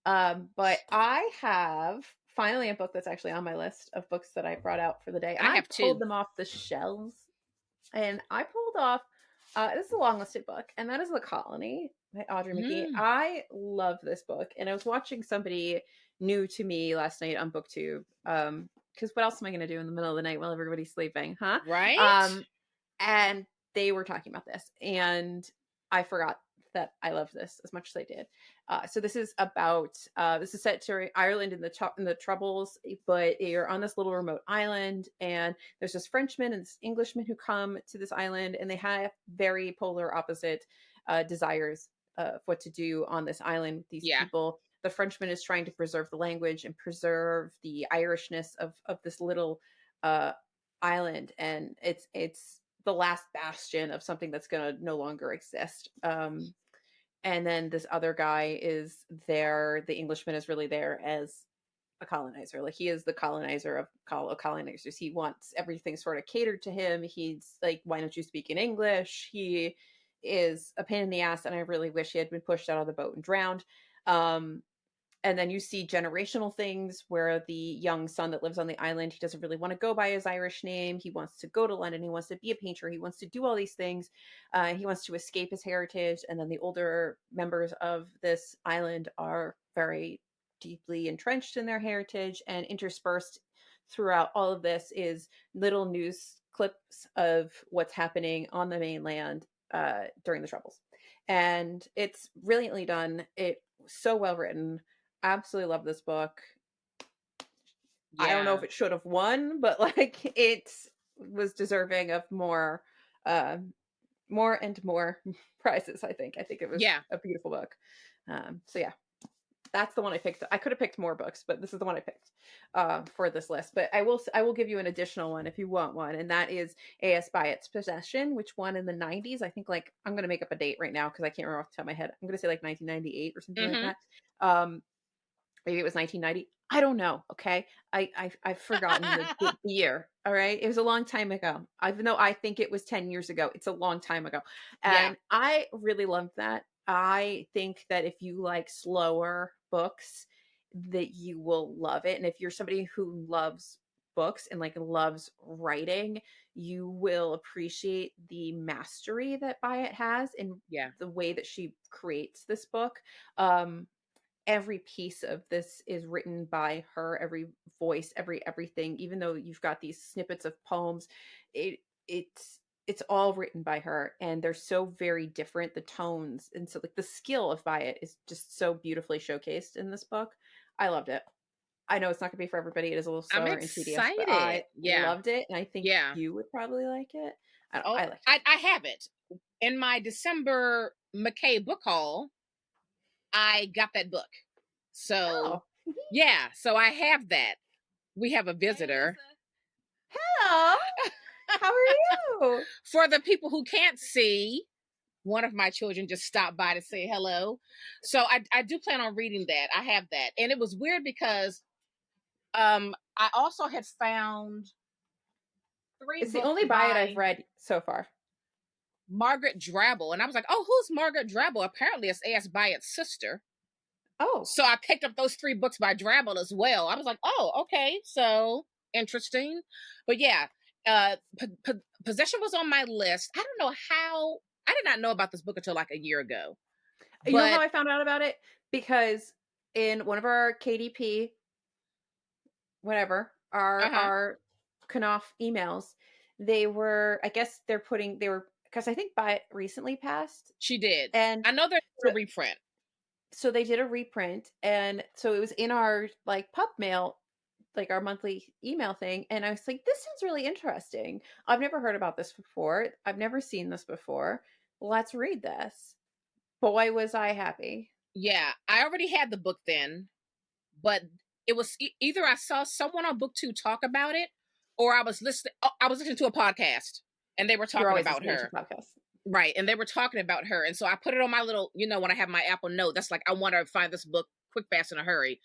But I have finally a book that's actually on my list of books that I brought out for the day, and I I have pulled 2. them off the shelves, and I pulled off This is a long listed book, and that is The Colony by Audrey McGee. Mm, I love this book, and I was watching somebody new to me last night on BookTube. Because what else am I going to do in the middle of the night while everybody's sleeping, huh? right? Um, and they were talking about this, and I forgot that I loved this as much as I did. So this is about this is set to Ireland in the Troubles, but you're on this little remote island, and there's this Frenchman and this Englishman who come to this island, and they have very polar opposite desires of what to do on this island with these Yeah, people. The Frenchman is trying to preserve the language and preserve the Irishness of this little uh, island, and it's the last bastion of something that's going to no longer exist. And then this other guy is there. The Englishman is really there as a colonizer. Like, he is the colonizer of colonizers. He wants everything sort of catered to him. He's like, why don't you speak in English? He is a pain in the ass, and I really wish he had been pushed out of the boat and drowned. Um, and then you see generational things where the young son that lives on the island, he doesn't really want to go by his Irish name. He wants to go to London. He wants to be a painter. He wants to do all these things. He wants to escape his heritage. And then the older members of this island are very deeply entrenched in their heritage, and interspersed throughout all of this is little news clips of what's happening on the mainland during the Troubles. And it's brilliantly done. It so well written. Absolutely love this book. I don't know yeah, if it should have won, but like, it was deserving of uh, more and more prizes. I think it was yeah. a beautiful book. So yeah, that's the one I picked. I could have picked more books, but this is the one I picked for this list. But I will give you an additional one if you want one, and that is A.S. Byatt's Possession, which won in the 90s. I think, like, I'm gonna make up a date right now because I can't remember off the top of my head. I'm gonna say like 1998 or something like Mm-hmm. that. Um, Maybe it was 1990. I don't know. Okay, I've forgotten the year. All right, it was a long time ago. Even though I think it was 10 years ago, it's a long time ago, Yeah, and I really loved that. I think that if you like slower books, that you will love it, and if you're somebody who loves books and like loves writing, you will appreciate the mastery that Byatt has in yeah, the way that she creates this book. Um, every piece of this is written by her, every voice, everything. Even though you've got these snippets of poems, it it's all written by her, and they're so very different, the tones. And so, like, the skill of Byatt is just so beautifully showcased in this book. I loved it. I know it's not gonna be for everybody. It is a little I'm slower and tedious, but excited. I Yeah, loved it, and I think yeah. you would probably like it. Oh, I liked it. I have it in my December McKay book haul. I got that book, so Oh. yeah. So I have that. We have a Hey, visitor. Alyssa. Hello. How are you? For the people who can't see, one of my children just stopped by to say hello. So I do plan on reading that. I have that. And it was weird because I also had found three It's the books only Buy It I've by read so far. Margaret Drabble. And I was like, oh, who's Margaret Drabble? Apparently it's A.S. Byatt's sister. Oh, So I picked up those three books by Drabble as well. I was like, oh, okay. So interesting. But yeah, Possession was on my list. I don't know how, I did not know about this book until like a year ago. you know how But I found out about it? Because in one of our KDP, whatever, uh huh, our Knopf emails, they were, I guess they were, because I think Buy It recently passed, she did. and I know there's a so, reprint. so they did a reprint, and so it was in our like pup mail, like our monthly email thing, and I was like, this sounds really interesting. I've never heard about this before. I've never seen this before. Let's read this. Boy, was I happy. Yeah, I already had the book then, but it was either I saw someone on BookTube talk about it, or I was listening. Oh, I was listening to a podcast, and they were You're talking always about listening to her. podcasts. Right. And they were talking about her. And so I put it on my little, when I have my Apple Note, that's like, I want to find this book quick, fast, in a hurry.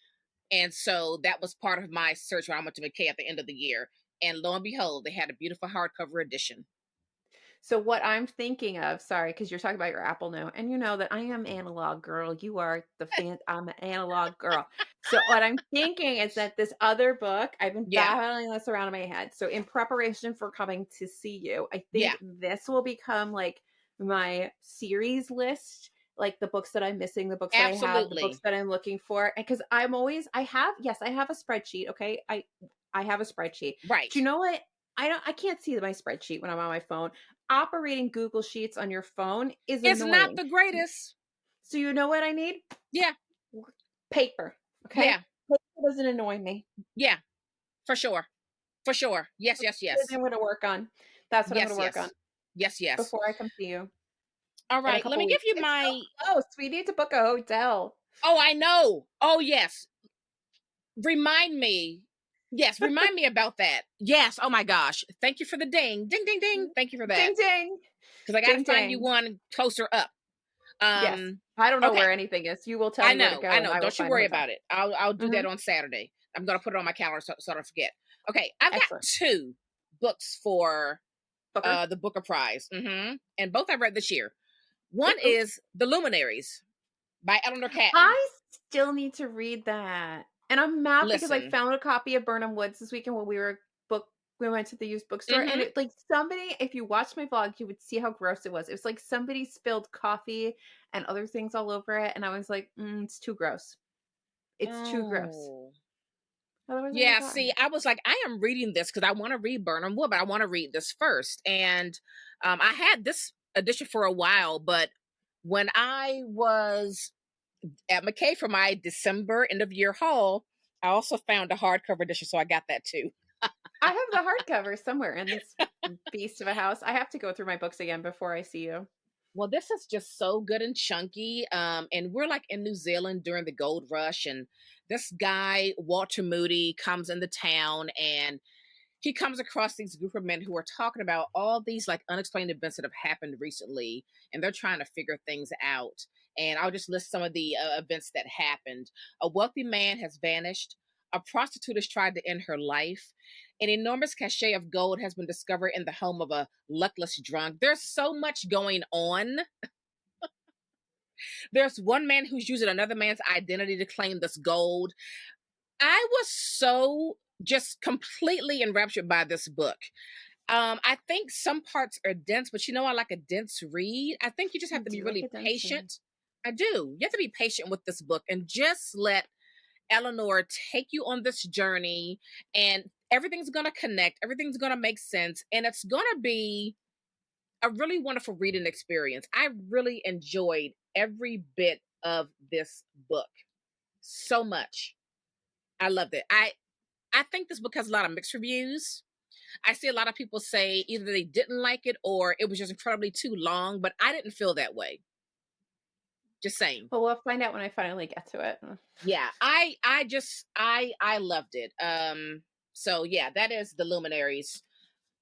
And so that was part of my search when I went to McKay at the end of the year. And lo and behold, they had a beautiful hardcover edition. So what I'm thinking of, sorry, because you're talking about your Apple Note, and you know that I am analog girl. You are the fan. I'm an analog girl. So what I'm thinking is that this other book, I've been Yeah. battling this around in my head. So in preparation for coming to see you, I Yeah. think this will become like my series list, like the books that I'm missing, the books that I have, the books Absolutely. that I'm looking for. And because I'm always, I have, yes, I have a spreadsheet. Okay. I have a spreadsheet. Right. Do you know what? I can't see my spreadsheet when I'm on my phone. Operating Google Sheets on your phone is It's not annoying. the greatest. So you know what I need? Yeah. Paper. Okay. Yeah. Paper doesn't annoy me. Yeah. For sure. For sure. Yes, yes, What yes. I'm going to work on. That's what I'm going Yes, to work on yes. Yes, yes. before I come see you All in a right. Let couple me give weeks. you It's so my close. We need to book a hotel. Oh, I know. Oh, yes. Remind me. Yes, remind me about that. Yes. Oh my gosh. Thank you for the ding. Ding ding ding. Thank you for that. Ding ding. Cuz I got to Ding find you ding. one closer up. Yes. I don't know where Okay. anything is. You will tell I me where to know. go I and know. I will Don't you find a worry hotel. about it. I'll do Mhm. that on Saturday. I'm going to put it on my calendar so I don't forget. Okay, I've got Excellent. two books for Booker? the Booker Prize. And both I read this year. One Ooh, ooh. is The Luminaries by Eleanor Catton. I still need to read that. And I'm mad because I Listen. found a copy of Burnham Woods this weekend when we went to the used bookstore and Mhm. it like somebody, if you watched my vlog, you would see how gross it was. It was like somebody spilled coffee and other things all over it and I was like, it's too gross. It's too gross. Oh. Otherwise I would have Yeah, gotten see, it. I was like, I am reading this because I want to read Burnham Wood, but I want to read this first. And I had this edition for a while, but when I was at McKay for my December end of year haul, I also found a hardcover edition, so I got that too. I have the hardcover somewhere in this beast of a house. I have to go through my books again before I see you. Well, this is just so good and chunky. And we're like in New Zealand during the gold rush, and this guy, Walter Moody, comes into town and he comes across these group of men who are talking about all these like unexplained events that have happened recently, and they're trying to figure things out. And I'll just list some of the events that happened. A wealthy man has vanished. A prostitute has tried to end her life. An enormous cachet of gold has been discovered in the home of a luckless drunk. There's so much going on. There's one man who's using another man's identity to claim this gold. I was so just completely enraptured by this book. I think some parts are dense, but I like a dense read. I think you just have You to be do like a really dense read. patient. I do. You have to be patient with this book and just let Eleanor take you on this journey, and everything's going to connect, everything's going to make sense, and it's going to be a really wonderful reading experience. I really enjoyed every bit of this book so much. I loved it. I think this book has a lot of mixed reviews. I see a lot of people say either they didn't like it or it was just incredibly too long, but I didn't feel that way. Just saying. Well, we'll find out when I finally get to it. Yeah, I loved it. So yeah, that is The Luminaries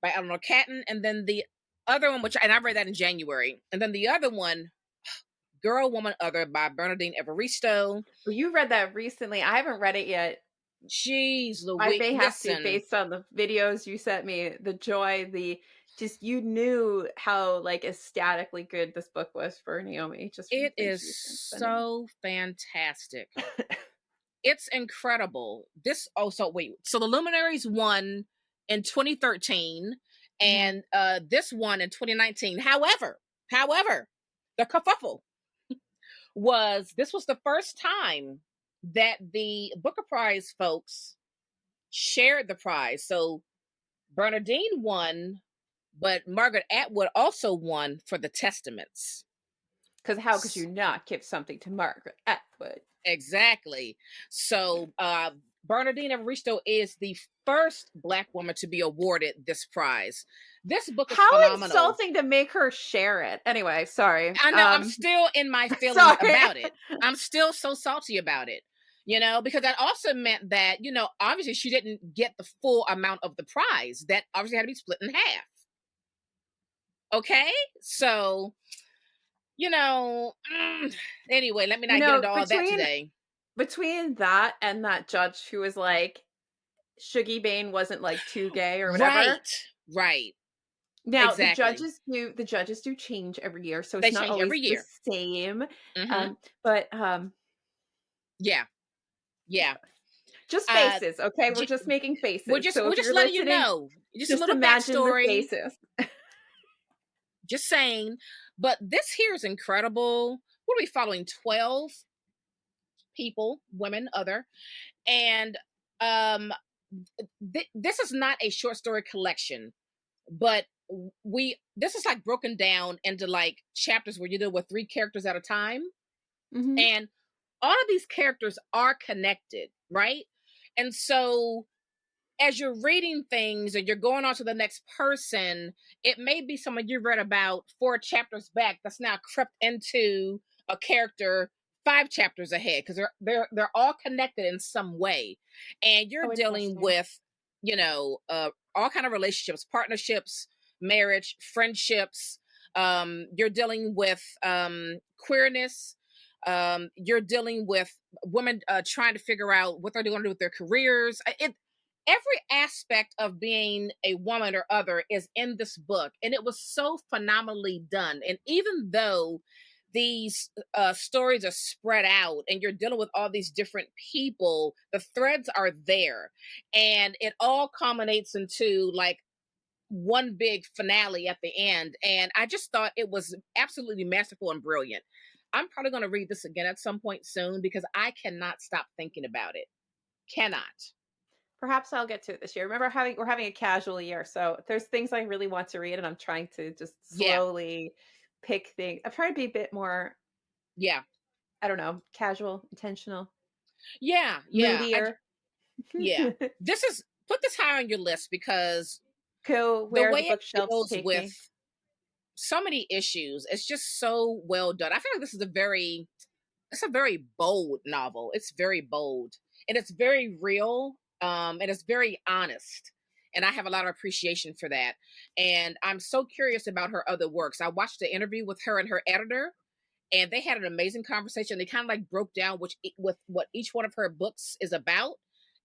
by Eleanor Catton, and then the other one, and I read that in January, and then the other one, Girl, Woman, Other by Bernardine Evaristo. Well, you read that recently. I haven't read it yet. Jeez, I Louise, may have to, listen, based on the videos you sent me, the joy, the just you knew how like ecstatically good this book was for Naomi just from the it things is she was sending me. so fantastic. It's incredible. So the Luminaries won in 2013 Mhm. and this one in 2019. However, the kerfuffle was this was the first time that the Booker Prize folks shared the prize. So Bernadine won, but Margaret Atwood also won for the Testaments. Because how could you not give something to Margaret Atwood? Exactly. So Bernardine Evaristo is the first Black woman to be awarded this prize. This book is How phenomenal. insulting to make her share it. Anyway, sorry. I know I'm still in my feelings Sorry. about it. I'm still so salty about it, because that also meant that, obviously she didn't get the full amount of the prize. That obviously had to be split in half. Okay? So, anyway, let me You not get know, into all that today. between that and that judge who was like Shuggy Bane wasn't like too gay or whatever. Right. Right. Now Exactly. the judges do change every year, so They it's not change every always the year. same. Mm-hmm. But Yeah. Yeah. just Uh, faces, okay? We're j- just making we're faces. just So we're if just you're letting you listening, know. Just a just little imagine the backstory. faces. Just saying. But this here is incredible. What are we following? 12 people, women, other. And um this is not a short story collection, but we this is like broken down into like chapters where you deal with three characters at a time, Hmm. and all of these characters are connected, right? And so as you're reading things and you're going on to the next person, it may be someone you read about 4 chapters back that's now crept into a character 5 chapters ahead, because they're all connected in some way, and you're Oh, dealing interesting. with all kind of relationships, partnerships, marriage, friendships. You're dealing with queerness. You're dealing with women trying to figure out what they're going to do with their careers. Every aspect of being a woman or other is in this book, and it was so phenomenally done. And even though these stories are spread out and you're dealing with all these different people, the threads are there, and it all culminates into like one big finale at the end. And I just thought it was absolutely masterful and brilliant. I'm probably going to read this again at some point soon because I cannot stop thinking about it. Cannot. Perhaps I'll get to it this year. Remember, we're having a casual year, so there's things I really want to read, and I'm trying to just Yeah. slowly pick things. I'm trying to be a bit more, Yeah. I don't know, casual, intentional, Yeah. Yeah. moodier. Yeah. This is put this high on your list because Go the where way the it bookshelves deals take with me. so many issues, it's just so well done. I feel like this is a very bold novel. It's very bold and it's very real. And it's very honest. And I have a lot of appreciation for that. And I'm so curious about her other works. I watched the interview with her and her editor, and they had an amazing conversation. They kind of like broke down with what each one of her books is about,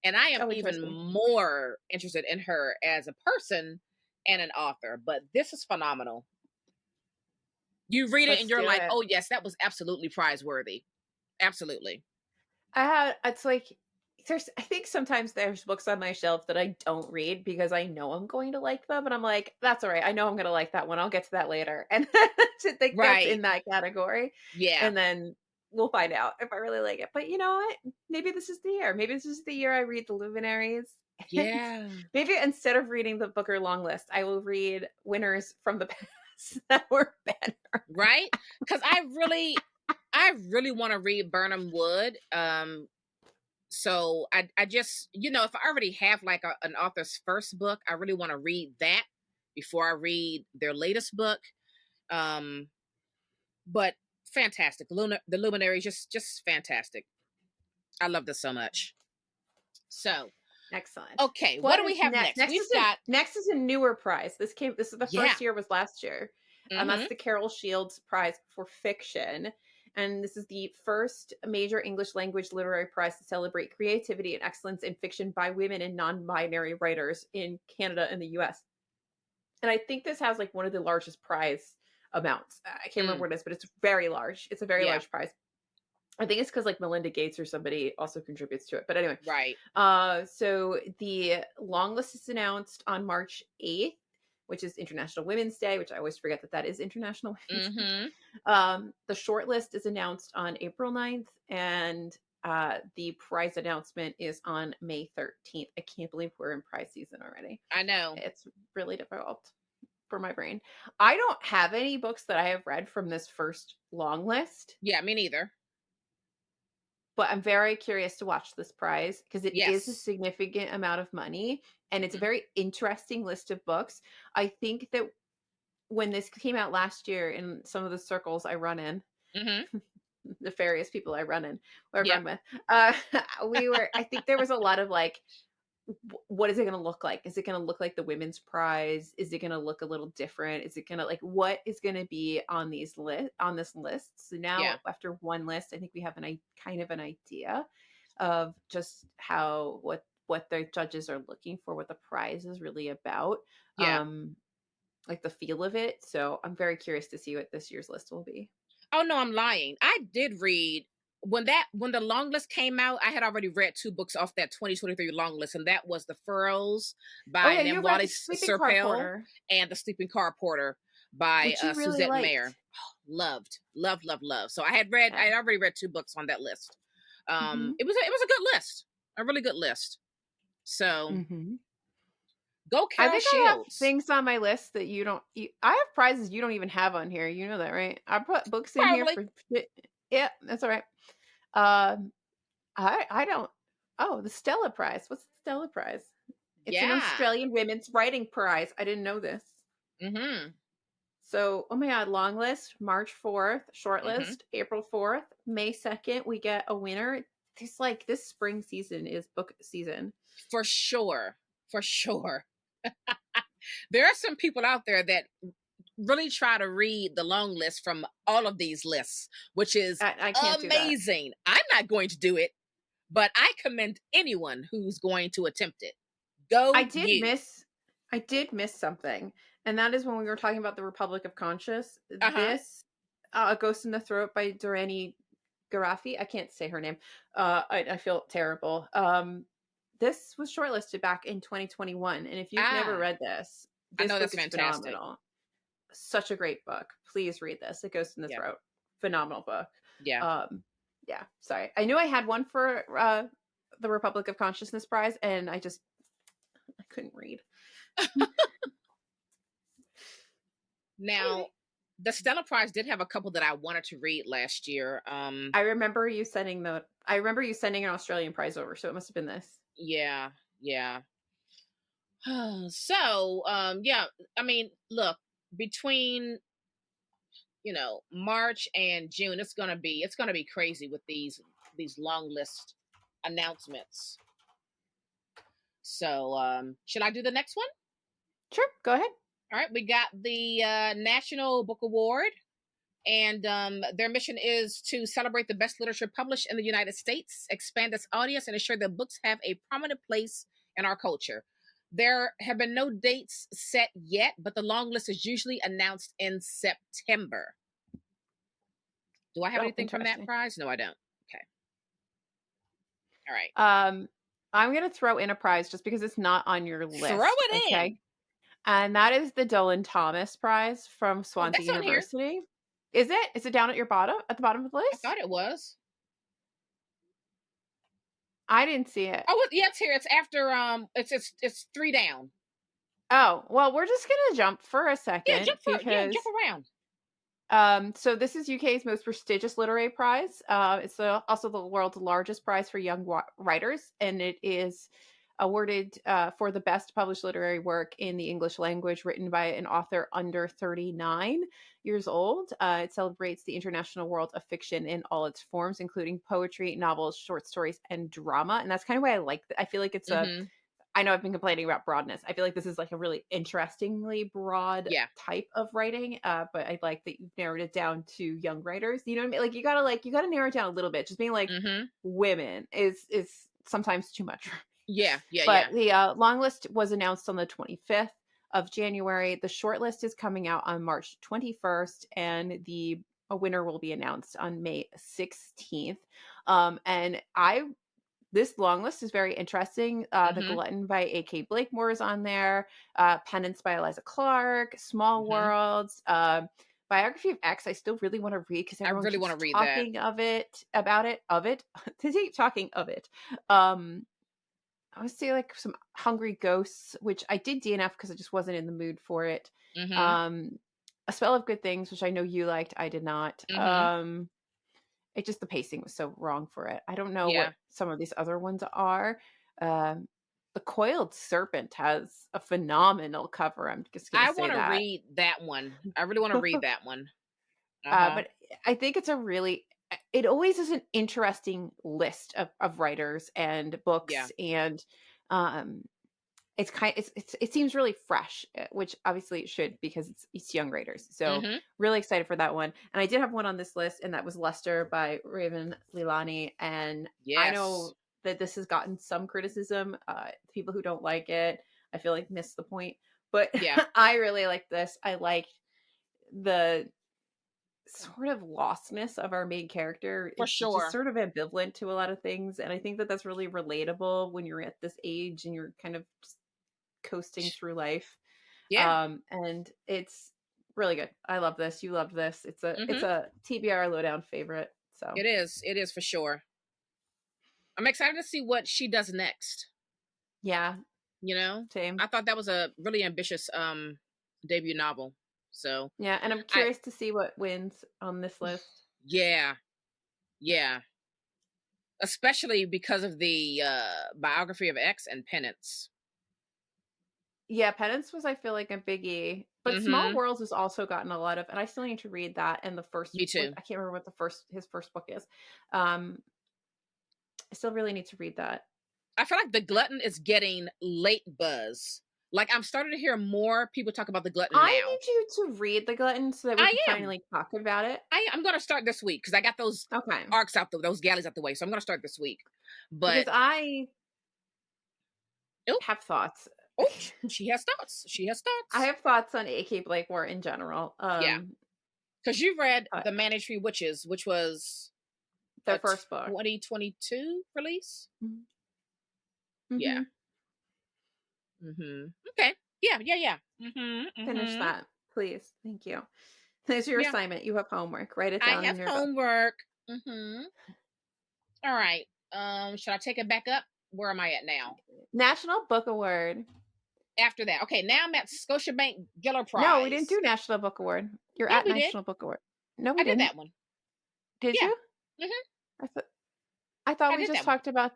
and I am Oh, even interesting. more interested in her as a person and an author. But this is phenomenal. You read it and Let's you're do like, it. oh yes, that was absolutely prizeworthy. Absolutely. It's like I think sometimes there's books on my shelf that I don't read because I know I'm going to like them, and I'm like, that's all right. I know I'm going to like that one. I'll get to that later, and I think that's Right. in that category, Yeah. and then we'll find out if I really like it. But you know what? Maybe this is the year. Maybe this is the year I read the Luminaries, and Yeah. maybe instead of reading the Booker long list, I will read winners from the past that were better. Right. Because I really want to read Burnham Wood. So I just, if I already have like an author's first book, I really want to read that before I read their latest book. Um, but fantastic. The Luminary, just fantastic. I love this so much. So, Excellent. okay, what What do is we have next? next? We've got, Next is a newer prize. This is the yeah. first year was last year. And Mm-hmm. that's the Carol Shields Prize for Fiction. And this is the first major English language literary prize to celebrate creativity and excellence in fiction by women and non-binary writers in Canada and the US. And I think this has like one of the largest prize amounts. I can't remember Mm, what it is, but it's very large. It's a very yeah. large prize. I think it's because like Melinda Gates or somebody also contributes to it. But anyway, Right. so the long list is announced on March 8th, which is International Women's Day, which I always forget that that is International Women's Day. Mm-hmm. The short list is announced on April 9th, and the prize announcement is on May 13th. I can't believe we're in prize season already. I know. It's really difficult for my brain. I don't have any books that I have read from this first long list, Yeah, me neither. but I'm very curious to watch this prize because it is a Yes. significant amount of money and it's a Mm-hmm. very interesting list of books. I think that when this came out last year in some of the circles I run in, Mm-hmm. nefarious people I run in or Yep. run with, I think there was a lot of like, what is it going to look like? Is it going to look like the women's prize? Is it going to look a little different? Is it going to like what is going to be on this list? So Yeah. now after one list, I think we have kind of an idea of just how what the judges are looking for, what the prize is really about, Yeah. like the feel of it. So I'm very curious to see what this year's list will be. Oh no, I'm lying. I did read when the long list came out. I had already read 2 books off that 2023 long list, and that was The Furrows Oh by yeah, you read the Namwali Sleeping Car Serpell Porter. and The Sleeping Car Porter. by which you really Suzette liked. Mayer. Oh, loved, loved, loved, loved. So I Yeah. had already read 2 books on that list. Mm-hmm. It was a good list, a really good list. So Mm-hmm. go I Carol think I have Shields. things on my list that I have prizes you don't even have on here. You know that, right? I put books in here Probably. for yeah, that's all right. Um, I don't. Oh, the Stella Prize. What's the Stella Prize? It's an Yeah. Australian women's writing prize. I didn't know this. Mm-hmm. So, oh my God, long list, March 4th, short Mm-hmm. list, April 4th, May 2nd, we get a winner. This spring season is book season. For sure. For sure. There are some people out there that really try to read the long list from all of these lists, which is I can't do that. amazing. I'm not going to do it, but I commend anyone who's going to attempt it. I Go did you. miss I did miss something. And that is when we were talking about the Republic of Conscious. Uh-huh. This A Ghost in the Throat by Durrani Garafi. I can't say her name. I feel terrible. This was shortlisted back in 2021. And if you've never Ah, read this, I this know book that's is fantastic. phenomenal. Such a great book. Please read this. A Ghost in the Yeah. Throat. Phenomenal book. Yeah. Yeah, sorry. I knew I had one for the Republic of Consciousness Prize, and I couldn't read. Now, Anyway, the Stella Prize did have a couple that I wanted to read last year. I remember you sending an Australian prize over, so it must have been this. Yeah, yeah. So, yeah, I mean, look, between March and June, it's gonna be crazy with these long list announcements. So, should I do the next one? Sure, go ahead. All right, we got the National Book Award, and their mission is to celebrate the best literature published in the United States, expand its audience, and ensure that books have a prominent place in our culture. There have been no dates set yet, but the long list is usually announced in September. Do I have Oh, anything from that interesting. prize? No, I don't. Okay. All right. Um, I'm gonna throw in a prize just because it's not on your Throw list, it okay? in. And that is the Dylan Thomas Prize from Oh, Swansea that's on here. University. Is it? Is it down at the bottom of the I list? thought it was. I didn't see it. Oh, yeah, it's here. It's after it's 3 down. Oh, well, we're just gonna jump for a Yeah, second jump because around. so this is UK's most prestigious literary prize. It's also the world's largest prize for young writers, and it is awarded for the best published literary work in the English language written by an author under 39 years old. It celebrates the international world of fiction in all its forms, including poetry, novels, short stories, and drama. And that's kind of why I feel like it's a Mhm. I know I've been complaining about broadness. I feel like this is like a really interestingly broad Yeah. type of writing. But I like that you've narrowed it down to young writers. You know what I mean? Like you gotta narrow it down a little bit. Just being like Mhm. women is sometimes too much. Yeah, yeah, But yeah. the long list was announced on the 25th of January. The short list is coming out on March 21st, and the a winner will be announced on May 16th. And I this long list is very interesting. The Mhm. Glutton by A.K. Blakemore is on there. Penance by Eliza Clark. Small Mhm. Worlds. Biography of X. I still really want to read because I everyone really want keeps to read that. talking about it. They keep talking of it. Um, I would say like some Hungry Ghosts, which I did DNF because I just wasn't in the mood for it. Mhm. Um, A Spell of Good Things, which I know you liked. I did not. Mhm. It just the pacing was so wrong for it. I don't know what Yeah. some of these other ones are. Um, the Coiled Serpent has a phenomenal cover. I'm just gonna I say want to that. read that one. I really want to read that one. Uh-huh. But I think it always is an interesting list of writers and Yeah. books, and um, it seems really fresh, which obviously it should because it's young writers. So Mhm. really excited for that one. And I did have one on this list, and that was Lester by Raven Leilani. And I Yes. know that this has gotten some criticism. People who don't like it, I feel like missed the point. But Yeah. I really like this. I like the sort of lostness of our main character. For It's just sure. sort of ambivalent to a lot of things, and I think that that's really relatable when you're at this age and you're kind of just coasting through life. Yeah. And it's, really good. I love this. You love this. It's Hmm. a TBR Lowdown favorite. So It is. It is for sure. I'm excited to see what she does next. yeah, You know, same. I thought that was a really ambitious debut novel. So Yeah, and I'm I curious to see what wins on this list. yeah, yeah. Especially because of the biography of X and Penance. Yeah, Penance was, I feel like, a biggie, but Small Mm-hmm. Worlds has also gotten a lot of, and I still need to read that. And the first, Me what too. I can't remember what his first book is. Um, I still really need to read that. I feel like The Glutton is getting late buzz. Like I'm starting to hear more people talk about The Glutton I now. need you to read The Glutton so that we I can am. finally talk about it. I'm going to start this week because I got those Okay, arcs out, those galleys out the way. So I'm going to start this week. because But I oh, have thoughts. oh, she has thoughts. She has I thoughts. have thoughts on A.K. Blakemore in general. Yeah, because you read Uh, The Manic Tree Witches, which was their a first book. 2022 release. Yeah. Mm-hmm. Mm-hmm. Okay. Yeah. Yeah. Yeah. Mm-hmm. Finish Mm-hmm. that, please. Thank you. There's your Yeah. assignment. You have homework. Write it I down have in your book. homework. Mm-hmm. All right. Should I take it back up? Where am I at now? National Book Award. After that. Okay, now I'm at Scotiabank Giller No, we didn't Prize. do National Book Award. You're Yeah, at we did. National Book Award. No, we I did didn't. that one. Did Yeah. you? Mm-hmm. I thought I thought I we did just that one. talked about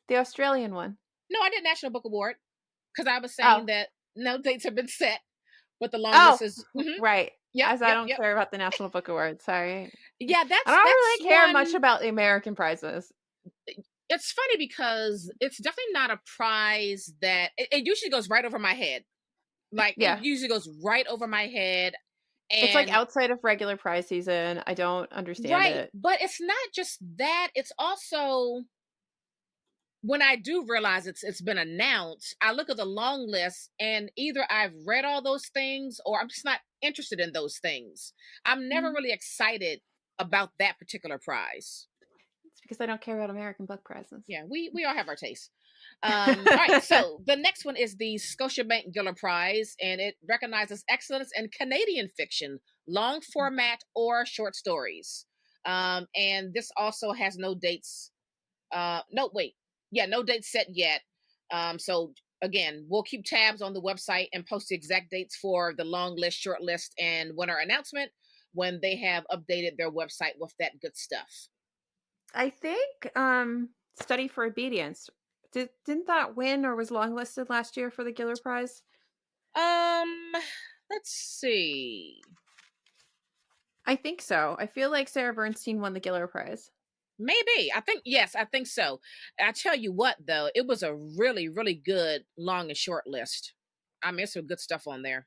the Australian one. No, I did National Book Award because I was Oh. saying that no dates have been set, but the long list Oh, is. Mm-hmm. right. Yep. As I Yep. don't Yep. care about the National Book Award. Sorry. Yeah, I that's don't that's really care much one. about the American prizes. It's funny because it's definitely not a prize that it usually goes right over my head. Like it Yeah. usually goes right over my head, It's like and outside of regular prize season. I don't understand right, it. but it's not just that, it's also when I do realize it's been announced, I look at the long list and either I've read all those things or I'm just not interested in those things. I'm never Mhm. really excited about that particular prize. It's because I don't care about American book prizes. Yeah, we all have our tastes. All right, so the next one is the Scotiabank Giller Prize, and it recognizes excellence in Canadian fiction, long format or short stories. And this also has no dates. No, wait, yeah, no dates set yet. So again, we'll keep tabs on the website and post the exact dates for the long list, short list, and winner announcement when they have updated their website with that good stuff. I think Study for Obedience. Didn't that win or was longlisted last year for the Giller Prize? Um, let's see. I think so. I feel like Sarah Bernstein won the Giller Prize. Maybe. I think yes, I think so. I tell you what though, it was a really, really good long and short list. I mean, there's some good stuff on there.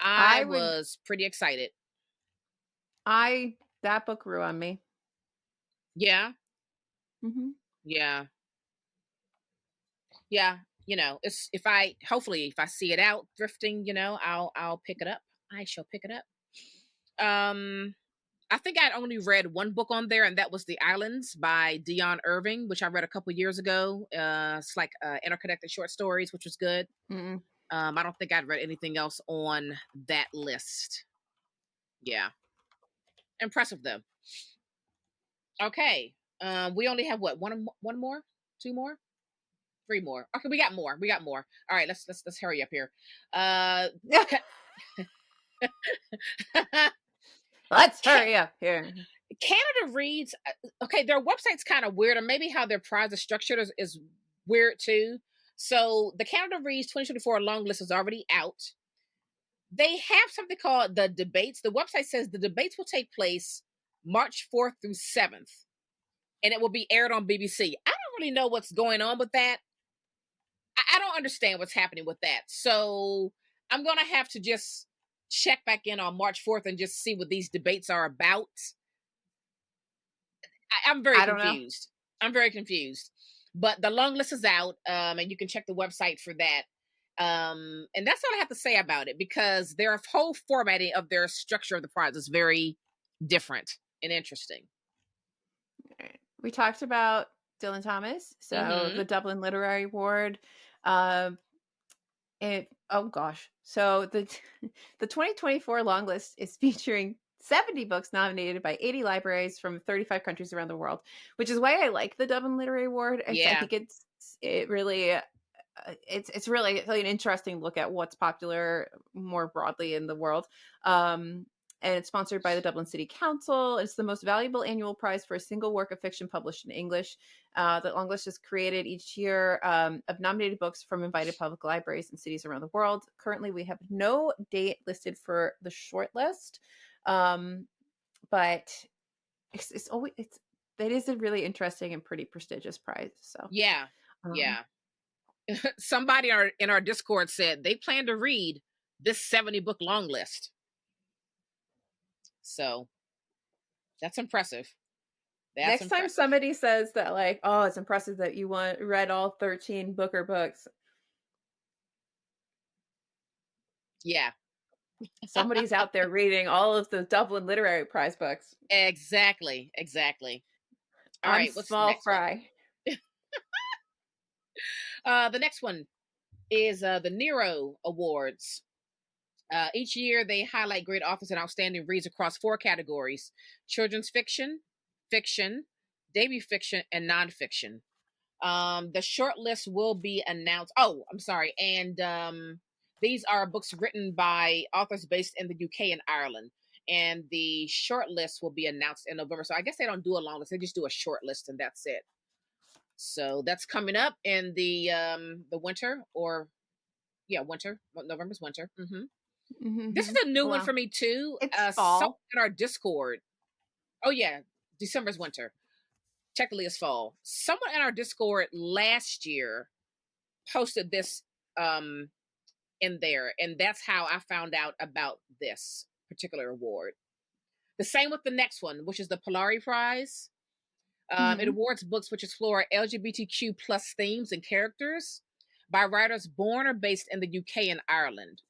I I would was pretty excited. I that book grew on me. Yeah, Hmm. yeah, yeah. You know, it's if I hopefully if I see it out thrifting, you know, I'll pick it up. I shall pick it up. Um, I think I'd only read one book on there, and that was The Islands by Dion Irving, which I read a couple years ago. It's like interconnected short stories, which was good. Mm. I don't think I'd read anything else on that list. Yeah. Impressive though. Okay. We only have what, one more? Two more? Three more. Okay, we got more. We got more. All right, let's hurry up here. Yeah. Ca- Let's hurry up here. Canada reads okay, their website's kind of weird, or maybe how their prize is structured is weird too. So the Canada Reads 2024 long list is already out. They have something called the debates. The website says the debates will take place March 4th through 7th, and it will be aired on BBC. I don't really know what's going on with that. I don't understand what's happening with that. So I'm going to have to just check back in on March 4th and just see what these debates are about. I'm very I don't know. confused. I'm very confused. But the long list is out, and you can check the website for that. And that's all I have to say about it because their whole formatting of their structure of the prize is very different and interesting. We talked about Dylan Thomas, so Mm-hmm. the Dublin Literary Award. Uh, oh gosh, So the 2024 long list is featuring 70 books nominated by 80 libraries from 35 countries around the world, which is why I like the Dublin Literary Award. I Yeah. think it really it's really an interesting look at what's popular more broadly in the world. And it's sponsored by the Dublin City Council. It's the most valuable annual prize for a single work of fiction published in English. The long list is created each year of nominated books from invited public libraries in cities around the world. Currently, we have no date listed for the short list, but it's always it is a really interesting and pretty prestigious prize. So, Yeah. um, Yeah. Somebody in our Discord said they plan to read this 70 book long list. So that's impressive. That's next time impressive. somebody says that, like, oh, it's impressive that you read all 13 Booker books, Yeah. somebody's out there reading all of the Dublin Literary Prize books. Exactly. Exactly. All I'm right. What's the small next one? fry. The next one is the Nero Awards. Each year, they highlight great authors and outstanding reads across 4 categories: children's fiction, fiction, debut fiction, and nonfiction. The short list will be announced. Oh, I'm sorry. And these are books written by authors based in the UK and Ireland. And the short list will be announced in November. So I guess they don't do a long list; they just do a short list, and that's it. So that's coming up in the winter, or yeah, winter. Well, November's winter. This is Mm-hmm. a new one Well, for me too. it's Someone fall. in our Discord. Oh yeah, December's winter. Technically, it's fall. Someone in our Discord last year posted this um in there, and that's how I found out about this particular award. The same with the next one, which is the Polari Prize. It Mm-hmm. awards books which explore LGBTQ plus themes and characters by writers born or based in the UK and Ireland.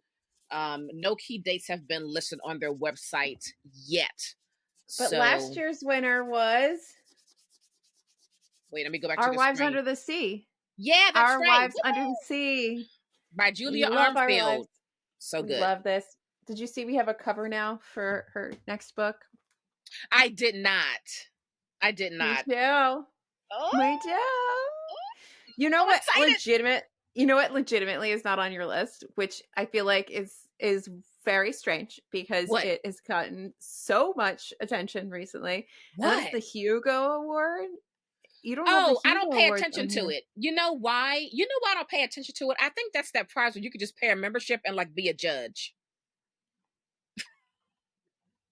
No key dates have been listed on their website yet. But last So year's winner was wait, let me go back to Our the Wives screen. Under the Sea. Yeah, that's Our right. Wives Under the Woo! Sea. By We Julia love Our Wives. Armfield. So We good. love this. Did you see we have a cover now for her next book? I did not. I did We not. do. We Oh, do. You know I'm what excited. legitimately is not on your list, which I feel like is very strange because What? it has gotten so much attention recently. And that is What? the Hugo Award. You don't have the Oh, I Hugo don't pay Awards attention on to here. it. You know why? You know why I don't pay attention to it? I think that's that prize where you could just pay a membership and like be a judge.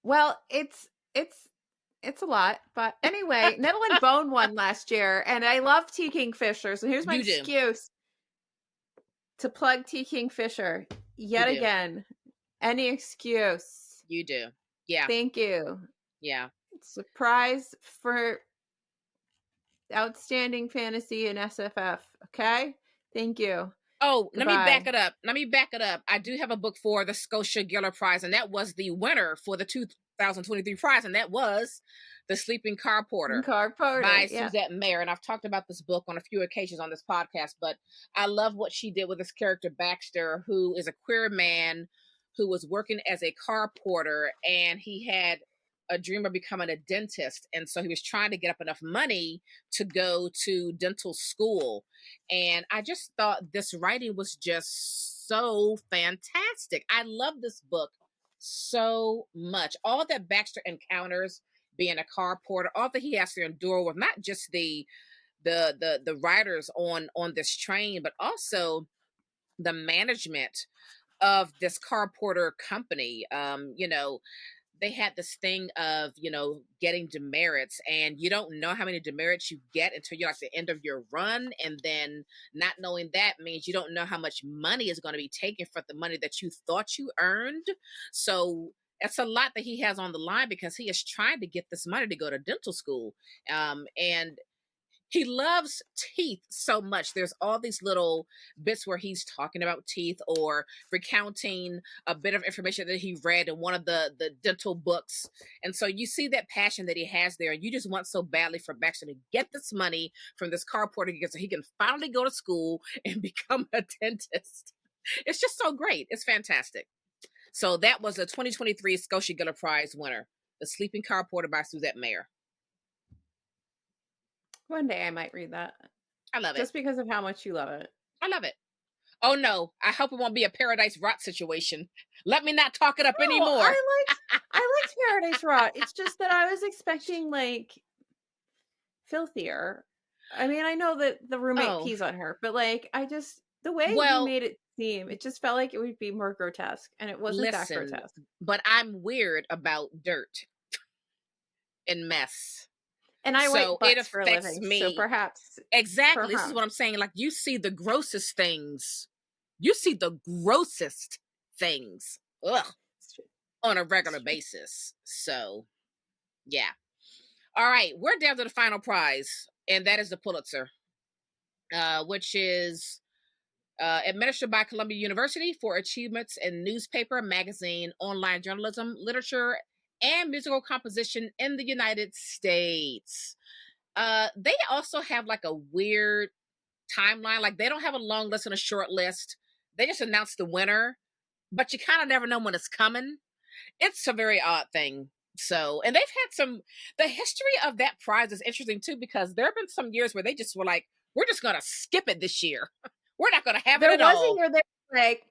Well, it's a lot, but anyway, Nettle and Bone won last year, and I love T. Kingfisher. So here's my You do. excuse to plug T. Kingfisher You yet do. again. Any excuse. You do. Yeah. Thank you. Yeah. Surprise for outstanding fantasy in SFF. Okay? Thank you. Oh, let me back Goodbye. it up. Let me back it up. I do have a book for the Scotia Giller Prize, and that was the winner for the 2023 prize, and that was The Sleeping Car Porter Car Porter. by Yeah. Suzette Mayer. And I've talked about this book on a few occasions on this podcast, but I love what she did with this character, Baxter, who is a queer man who was working as a car porter, and he had a dream of becoming a dentist. And so he was trying to get up enough money to go to dental school. And I just thought this writing was just so fantastic. I love this book so much. All that Baxter encounters being a car porter, all that he has to endure with not just the riders on this train, but also the management of this car porter company. They had this thing of getting demerits, and you don't know how many demerits you get until you're at the end of your run, and then not knowing that means you don't know how much money is going to be taken from the money that you thought you earned. So it's a lot that he has on the line because he is trying to get this money to go to dental school. And he loves teeth so much. There's all these little bits where he's talking about teeth or recounting a bit of information that he read in one of the dental books. And so you see that passion that he has there, and you just want so badly for Baxter to get this money from this car porter so he can finally go to school and become a dentist. It's just so great. It's fantastic. So that was a 2023 Scotia Giller Prize winner, The Sleeping Car Porter by Suzette Mayer. One day I might read that I love it. just because of how much you love it. I love it. Oh no, I hope it won't be a Paradise Rot situation. Let me not talk it up No, anymore. I liked Paradise Rot. It's just that I was expecting like filthier. I mean, I know that the roommate Oh, pees on her, but like I just the way he well, made it seem, it just felt like it would be more grotesque, and it wasn't that listen, grotesque. but I'm weird about dirt and mess. And I wipe So it butts for a affects living, so me. perhaps, Exactly. This is perhaps. what I'm saying. Like, you see the grossest things. You see the grossest things. Ugh. It's true. On a It's regular true. basis. So, yeah. All right. We're down to the final prize, and that is the Pulitzer, which is administered by Columbia University for achievements in newspaper, magazine, online journalism, literature, and musical composition in the United States. They also have like a weird timeline. Like, they don't have a long list and a short list. They just announce the winner, but you kind of never know when it's coming. It's a very odd thing. So, and they've had the history of that prize is interesting too, because there have been some years where they just were like, we're just going to skip it this year. We're not going to have it There at was a all. year they're like,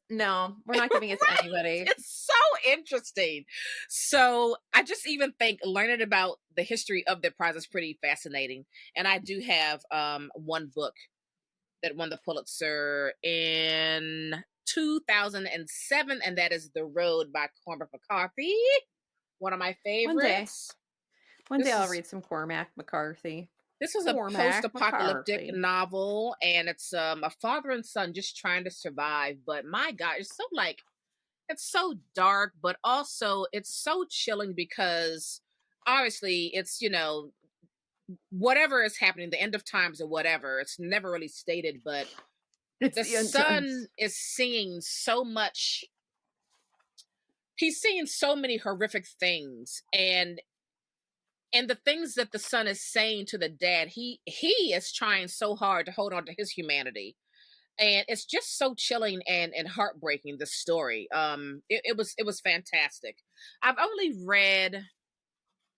no, we're not giving it to Right. anybody. It's so interesting. So I just even think learning about the history of the prize is pretty fascinating. And I do have one book that won the Pulitzer in 2007, and that is The Road by Cormac McCarthy, one of my One day, favorites. one day This I'll is read some Cormac McCarthy. this is a Cormac post-apocalyptic McCarthy. novel, and it's a father and son just trying to survive. But my God, it's so like it's so dark, but also it's so chilling because obviously it's whatever is happening, the end of times or whatever. It's never really stated, but It's the the end son times. is seeing so much. He's seeing so many horrific things, and the things that the son is saying to the dad, he is trying so hard to hold on to his humanity, and it's just so chilling and heartbreaking. The story, it was fantastic. I've only read.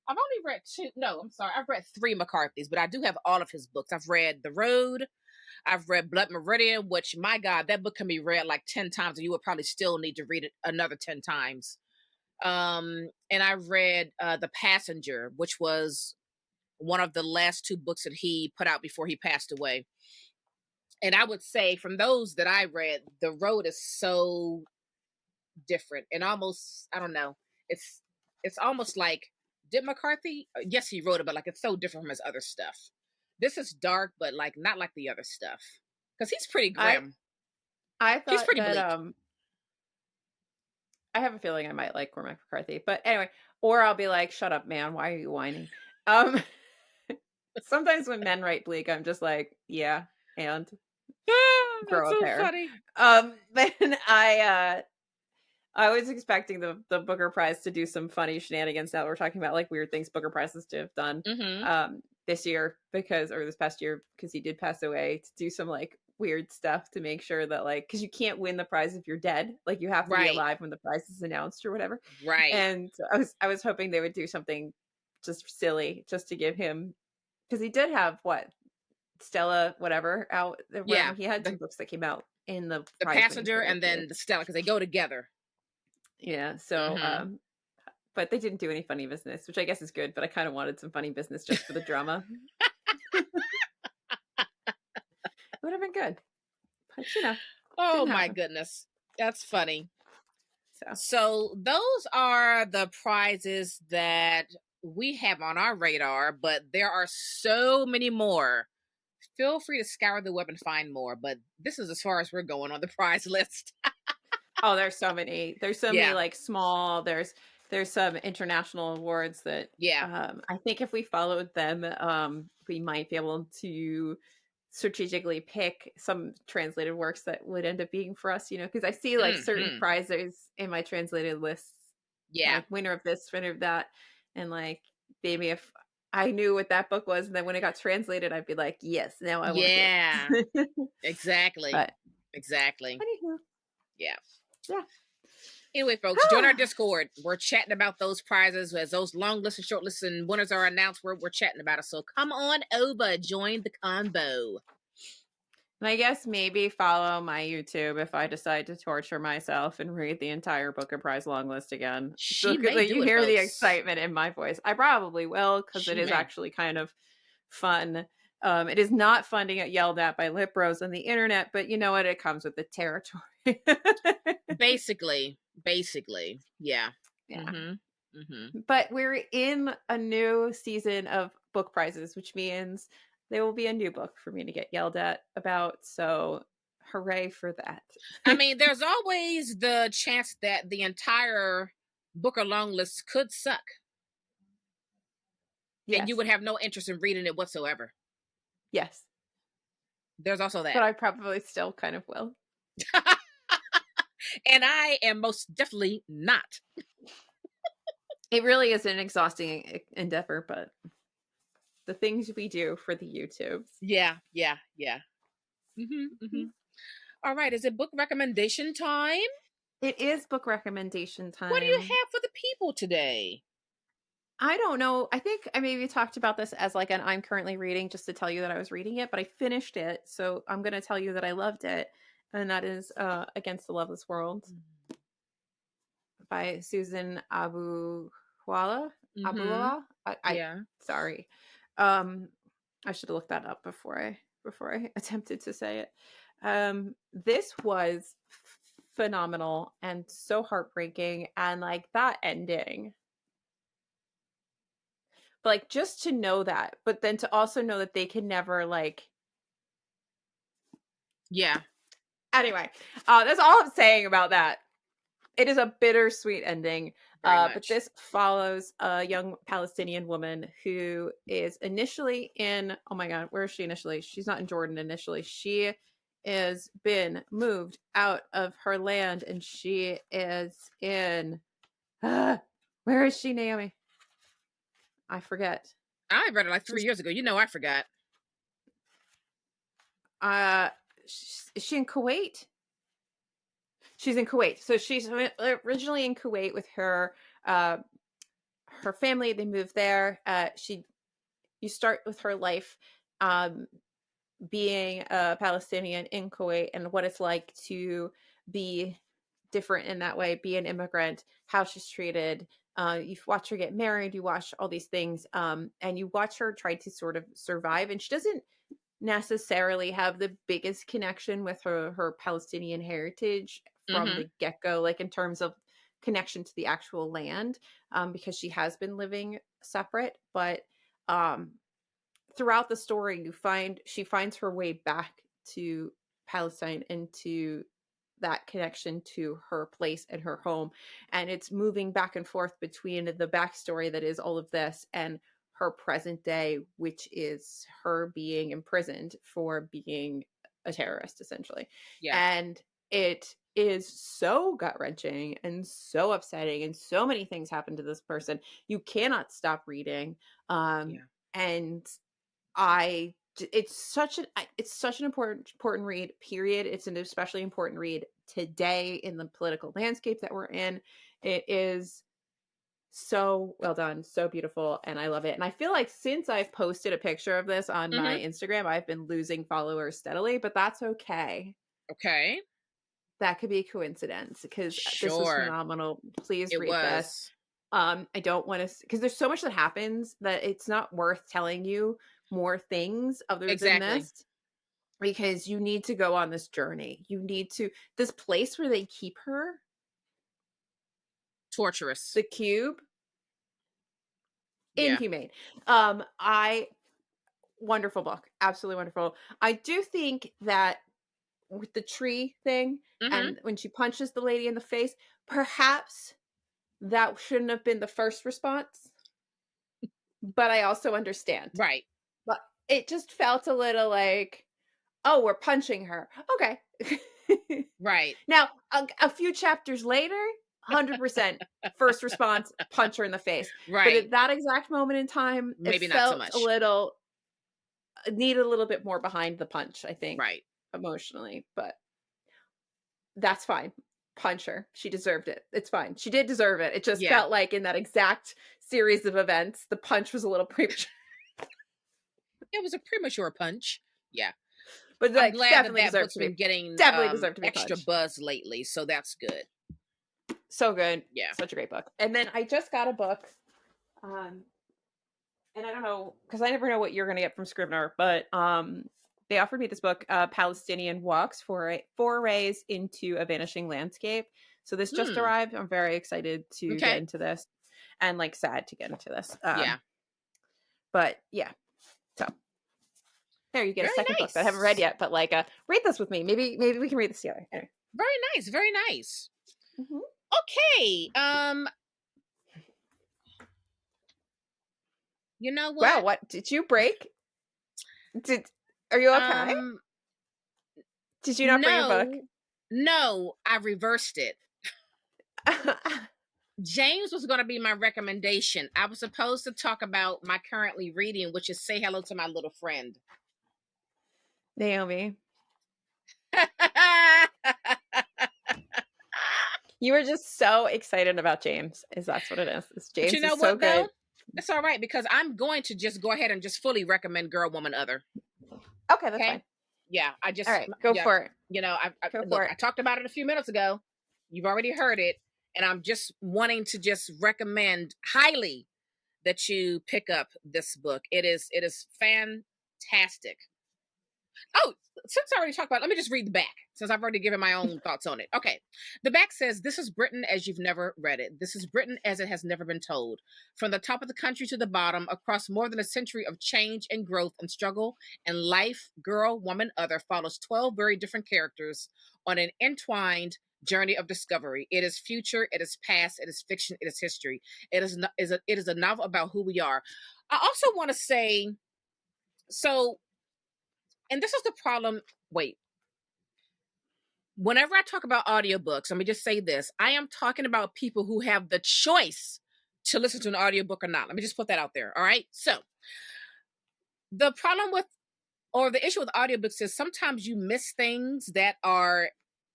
I've only read two. No, I'm sorry. I've read three McCarthy's, but I do have all of his books. I've read The Road. I've read Blood Meridian, which, my God, that book can be read like 10 times, and you would probably still need to read it another 10 times. And I read The Passenger, which was one of the last two books that he put out before he passed away. And I would say from those that I read, The Road is so different and almost, I don't know, it's almost like, did McCarthy? Yes, he wrote it, but like it's so different from his other stuff. This is dark, but like not like the other stuff. Because he's pretty I grim. I He's thought pretty that bleak. I have a feeling I might like Cormac McCarthy, but anyway, or I'll be like, shut up, man, why are you whining? Um Sometimes when men write bleak, I'm just like, yeah, and Ah, that's grow a so pair. funny. Then I was expecting the Booker Prize to do some funny shenanigans that we're talking about, like weird things Booker Prizes to have done Mm-hmm. this year or this past year because he did pass away, to do some like weird stuff to make sure that like, because you can't win the prize if you're dead, like you have to be Right. alive when the prize is announced or whatever. Right. And so I was hoping they would do something just silly just to give him, because he did have what, Stella whatever out, whatever, Yeah. he had The some books that came out in the the prize winning passenger period and too. then the Stella, because they go together. Yeah, so Mm-hmm. but they didn't do any funny business, which I guess is good, but I kind of wanted some funny business just for the drama. It would have been good, but Oh didn't my happen. goodness. That's funny. So So those are the prizes that we have on our radar, but there are so many more. Feel free to scour the web and find more, but this is as far as we're going on the prize list. oh, there's so many Yeah. like small, there's some international awards that Yeah. I think if we followed them, we might be able to strategically pick some translated works that would end up being for us, because I see like certain Hmm. prizes in my translated lists, Yeah. like winner of this, winner of that, and like maybe if I knew what that book was, and then when it got translated, I'd be like, yes, now I want Yeah. it. Exactly. But Exactly. Anywho, Yeah. yeah. Anyway, folks, join our Discord. We're chatting about those prizes as those long lists and short lists and winners are announced. We're chatting about it. So come on over, join the combo. And I guess maybe follow my YouTube if I decide to torture myself and read the entire Booker Prize long list again. So She may that you do it, hear the folks. excitement in my voice. I probably will, because it She is may. actually kind of fun. It is not fun to get yelled at by lip bros on the internet, but you know what? It comes with the territory. Basically, yeah. Yeah. Mm-hmm. Mm-hmm. But we're in a new season of book prizes, which means there will be a new book for me to get yelled at about. So hooray for that. I mean, there's always the chance that the entire Booker long list could suck, and you Yes. would have no interest in reading it whatsoever. Yes. There's also But that. I probably still kind of will. And I am most definitely not. It really is an exhausting endeavor, but the things we do for the YouTubes. Yeah. Mm-hmm, mm-hmm. All right, is it book recommendation time? It is book recommendation What do you time. have for the people today? I don't know. I think I maybe talked about this as like an I'm currently reading just to tell you that I was reading it, but I finished it. So I'm going to tell you that I loved it. And that is Against the Loveless World by Susan Mm-hmm. Abuawa. I Yeah. sorry. I should have looked that up before I attempted to say it. This was phenomenal and so heartbreaking, and like that ending. But like just to know that, but then to also know that they can never like Yeah. anyway, that's all I'm saying about that. It is a bittersweet ending. Very But much. this follows a young Palestinian woman who is initially in, oh my God, where is she initially? She's not in Jordan initially. She is been moved out of her land, and she is in, where is she, Naomi? I forget. I read it like 3 years ago. You know, I forgot. Uh, is she in Kuwait? She's in Kuwait. So she's originally in Kuwait with uh, her family. They moved there. You start with her life um, being a Palestinian in Kuwait and what it's like to be different in that way, be an immigrant, how she's treated. You watch her get married, you watch all these things, and you watch her try to sort of survive. And she doesn't necessarily have the biggest connection with her Palestinian heritage from Mm-hmm. the get-go, like in terms of connection to the actual land, because she has been living separate. But um, throughout the story, she finds her way back to Palestine and to that connection to her place and her home. And it's moving back and forth between the backstory that is all of this and her present day, which is her being imprisoned for being a terrorist, essentially. Yeah. And it is so gut wrenching and so upsetting, and so many things happen to this person. You cannot stop reading. Yeah. And I it's such an important read, period. It's an especially important read today in the political landscape that we're in. It is so well done, so beautiful, and I love it. And I feel like since I've posted a picture of this on my Mm-hmm. Instagram, I've been losing followers steadily, but that's okay. Okay. That could be a coincidence, because this was Sure. phenomenal. Please It read this. was. I don't want to, because there's so much that happens that it's not worth telling you more things other than Exactly. this, because you need to go on this journey. You need to, this place where they keep her, Torturous. the cube, Yeah. inhumane. I Wonderful book, absolutely wonderful. I do think that with the tree thing, Mm-hmm. and when she punches the lady in the face, perhaps that shouldn't have been the first response, but I also understand. Right. But it just felt a little like, oh, we're punching her. Okay. Right. Now, a few chapters later, 100% first response, punch her in the face. But Right. at that exact moment in time, it Maybe not so felt a much. little, needed a little bit more behind the punch, I think, Right. emotionally. But That's fine. Punch her. She deserved it. It's fine. She did deserve it. It just Yeah. felt like in that exact series of events, the punch was a little premature. It was a premature punch. Yeah. But I'm like glad that definitely that deserved book's to be been getting definitely deserved to be extra punched. buzz lately, so that's good. So good. Yeah. Such a great book. And then I just got a book. And I don't know, because I never know what you're gonna get from Scrivener, but they offered me this book, Palestinian Walks for Forays into a Vanishing Landscape. So this just Hmm. arrived. I'm very excited to get Okay. into this and like sad to get into this. Yeah. But yeah, so there you get a Very second book that I haven't read nice. yet, but like read this with me. Maybe we can read this together. Anyway. Very nice. Very nice. Mhm. Okay. You know Wow, what? what did you break? Did Are you okay? Um, Did you not bring a book? no, no, I reversed it. James was going to be my recommendation. I was supposed to talk about my currently reading, which is Say Hello to My Little Friend. Naomi, you were just so excited about James. Is That's what it is. But you James know is so what, though? good. It's all right because I'm going to just go ahead and just fully recommend Girl, Woman, Other. Okay, that's Okay? fine. Yeah, All right, go yeah, for it. I Go look, for it. I talked about it a few minutes ago. You've already heard it. And I'm just wanting to just recommend highly that you pick up this book. It is fantastic. Oh, since I already talked about it, let me just read the back since I've already given my own thoughts on it. Okay. The back says, "This is Britain as you've never read it. This is Britain as it has never been told. From the top of the country to the bottom, across more than a century of change and growth and struggle and life, Girl, Woman, Other follows 12 very different characters on an entwined journey of discovery. It is future, it is past, it is fiction, it is history. It is a novel about who we are." I also want to say, so, and this is the problem. Wait, whenever I talk about audiobooks, let me just say this. I am talking about people who have the choice to listen to an audiobook or not. Let me just put that out there. All right. So the problem with, or the issue with audiobooks is sometimes you miss things that are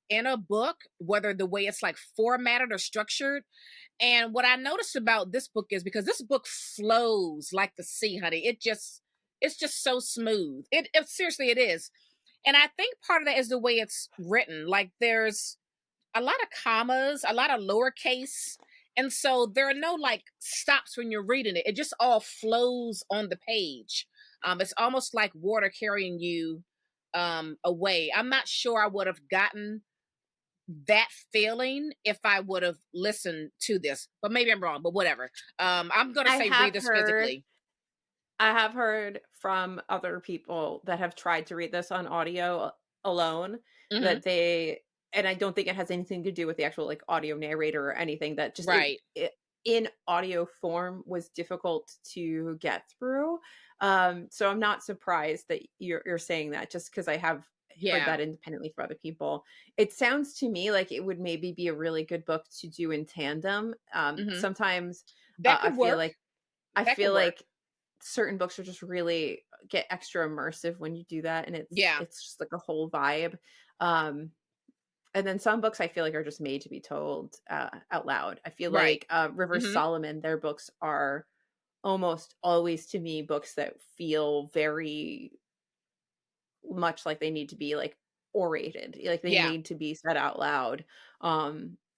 in a book, whether the way it's like formatted or structured. And what I noticed about this book is because this book flows like the sea, honey. It's just so smooth. It seriously, it is. And I think part of that is the way it's written. Like there's a lot of commas, a lot of lowercase. And so there are no like stops when you're reading it. It just all flows on the page. It's almost like water carrying you away. I'm not sure I would have gotten that feeling if I would have listened to this, but maybe I'm wrong, but whatever. I'm going to I say read have this heard physically. I have heard from other people that have tried to read this on audio alone Hmm. that they, and I don't think it has anything to do with the actual like audio narrator or anything, that just Right. it in audio form was difficult to get through. So I'm not surprised that you're saying that, just because I have heard Yeah. that independently from other people. It sounds to me like it would maybe be a really good book to do in tandem. Hmm. Sometimes That I could feel work. like I That could feel work. like certain books are just really get extra immersive when you do that, and Yeah. it's just like a whole vibe. Um and then some books I feel like are just made to be told out loud. I feel Right. like River Hmm. Solomon, their books are almost always to me books that feel very much like they need to be like orated, like they Yeah. need to be said out loud.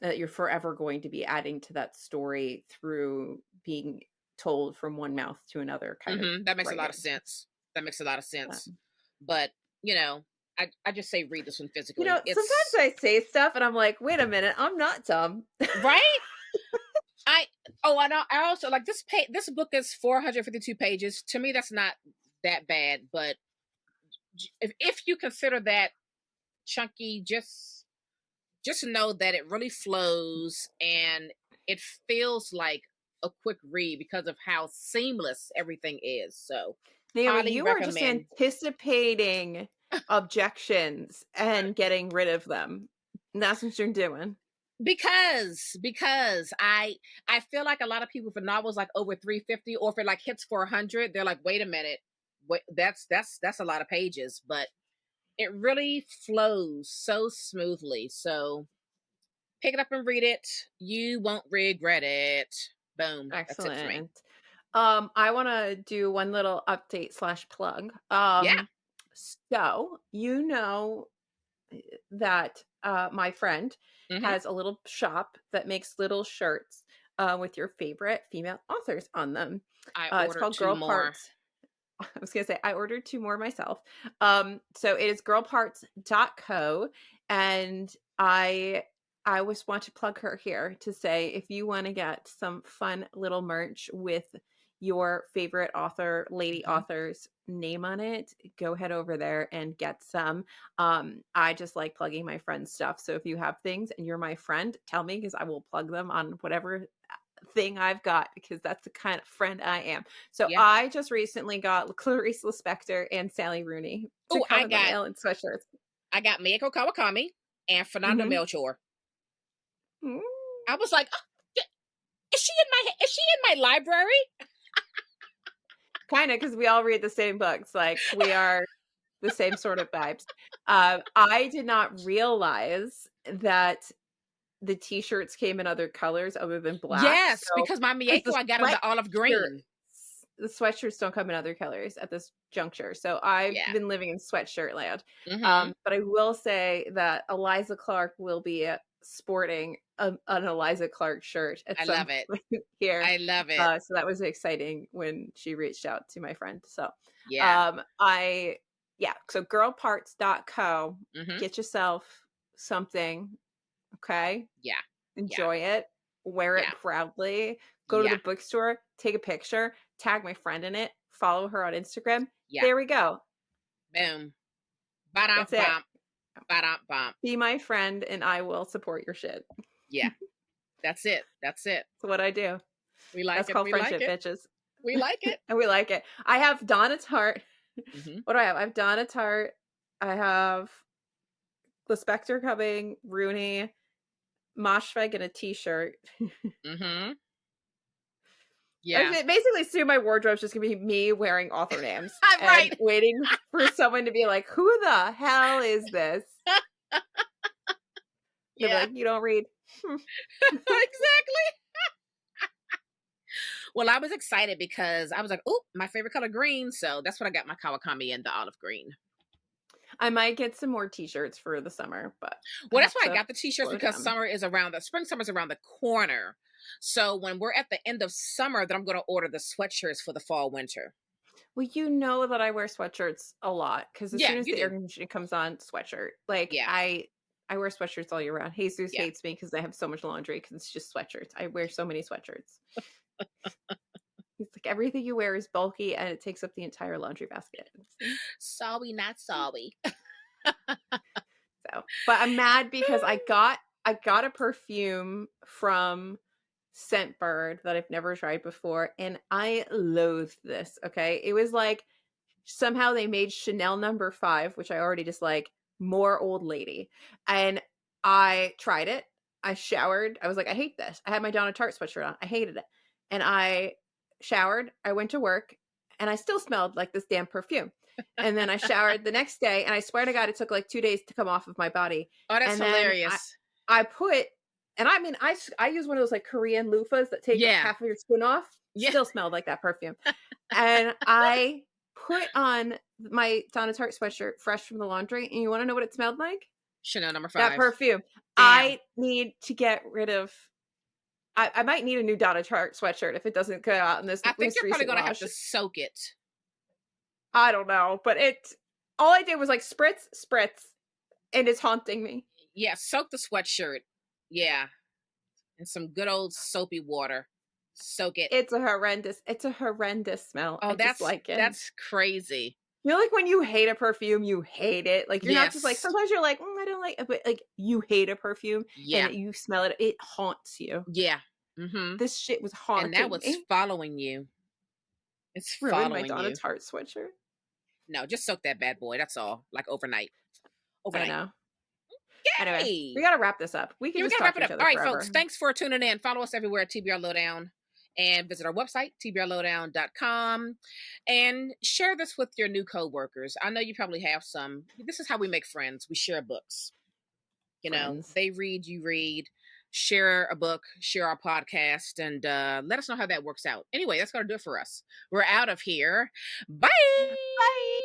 That you're forever going to be adding to that story through being told from one mouth to another kind of That makes a lot of writing. sense. That makes a lot of sense. Um, But, you know, I just say read this one physically. Sometimes It's I say stuff and I'm like, wait a minute, I'm not dumb. right. I I also like this page. This book is 452 pages. To me, that's not that bad. But if you consider that chunky, just know that it really flows and it feels like a quick read because of how seamless everything is. So, Naomi, highly you are just recommend. anticipating objections and getting rid of them. And that's what you're doing. Because I feel like a lot of people for novels like over 350 or if it like hits 400, they're like, wait a minute, wait, that's a lot of pages. But It really flows so smoothly. So pick it up and read it. You won't regret it. Boom. That's it for me. Excellent. I want to do one little update slash plug. Yeah. So you know that my friend Mm-hmm. has a little shop that makes little shirts with your favorite female authors on them. I It's ordered called two Girl more. Parts. I was gonna say I ordered two more myself. So it is girlparts.co, and I always want to plug her here to say if you want to get some fun little merch with your favorite author, lady Mm-hmm. author's name on it, go head over there and get some. I just like plugging my friend's stuff. So if you have things and you're my friend, tell me because I will plug them on whatever thing I've got because that's the kind of friend I am. So Yeah. I just recently got Clarice Lispector and Sally Rooney to Oh, come in the mail in sweatshirts. I got Mayako Kawakami and Fernando Mm-hmm. Melchor. Mm-hmm. I was like, oh, is she in my library? Kind of, because we all read the same books. Like we are the same sort of vibes. I did not realize that the t-shirts came in other colors other than black. Yes, So, because my because Mayako I got in the olive green. the sweatshirts don't come in other colors at this juncture. So I've Yeah. been living in sweatshirt land. Mm-hmm. But I will say that Eliza Clark will be sporting an Eliza Clark shirt at I some love it. point here. I love it. So that was exciting when she reached out to my friend. So Yeah. so girlparts.co, Mm-hmm. get yourself something, okay? Yeah. Yeah. Enjoy it, wear it Yeah. proudly, go to the Yeah. bookstore, take a picture, tag my friend in it, follow her on Instagram. Yeah. There we go. Boom. Ba-dum That's it. bump. Ba-dum bump. Be my friend and I will support your shit. Yeah. That's it. That's it. That's what I do. We like That's it. called We like friendship, it. bitches. We like it. And we like it. I have Donna Tart. Mm-hmm. What do I have? I have Donna Tart. I have the Spectre coming, Rooney, Moshfegh in a t-shirt. Mm-hmm. Yeah. Basically, soon my wardrobe's just gonna be me wearing author names I'm and right. waiting for someone to be like, "Who the hell is this?" They'll be Yeah. like, "You don't read." Exactly. Well, I was excited because I was like, oh, my favorite color green. So that's what I got my Kawakami in, the olive green. I might get some more t-shirts for the summer, but Well, I that's have why I to got the t-shirts slow because down. summer's around the corner. So when we're at the end of summer, then I'm going to order the sweatshirts for the fall winter. Well, you know that I wear sweatshirts a lot because as Yeah, soon as you the air do. conditioning comes on, sweatshirt. Like Yeah. I wear sweatshirts all year round. Jesus Yeah. hates me because I have so much laundry because it's just sweatshirts. I wear so many sweatshirts. It's like everything you wear is bulky and it takes up the entire laundry basket. Sorry, not sorry. So, but I'm mad because I got a perfume from Scentbird that I've never tried before, and I loathed this. Okay, it was like somehow they made Chanel number 5, which I already dislike, more old lady, and I tried it. I showered. I was like, I hate this. I had my Donna Tart sweatshirt on. I hated it, and I showered. I went to work, and I still smelled like this damn perfume. And then I showered the next day, and I swear to God, it took like 2 days to come off of my body. Oh, that's And then hilarious. I put, and I mean, I use one of those like Korean loofahs that take Yeah. half of your skin off. Yeah. Still smelled like that perfume. And I put on my Donna Tart sweatshirt fresh from the laundry, and you want to know what it smelled like? Chanel number 5. That perfume. Damn. I need to get rid of. I might need a new Donna Tart sweatshirt if it doesn't go out in this. I think you're probably recent going to have wash. to soak it. I don't know, but all I did was like spritz, and it's haunting me. Yeah, soak the sweatshirt. Yeah. In some good old soapy water. Soak it. It's a horrendous smell. Oh, I dislike it. That's crazy. You know, like when you hate a perfume, you hate it. Like you're not just like, Yes. sometimes you're like, I don't like it, but like you hate a perfume Yeah. and you smell it, it haunts you. Yeah. Mm-hmm. This shit was haunting And that was me. following you. It's Ruined my following Donna you. Tart sweatshirt. No, just soak that bad boy. That's all. Like overnight. I know. Yay! Anyway, we gotta wrap this up. We can just gotta talk wrap to it each up. other All right, forever. folks. Thanks for tuning in. Follow us everywhere at TBR Lowdown. and visit our website, tbrlowdown.com, and share this with your new coworkers. I know you probably have some. This is how we make friends. We share books. You know, Friends. they read, you read, share a book, share our podcast, and let us know how that works out. Anyway, that's going to do it for us. We're out of here. Bye. Bye.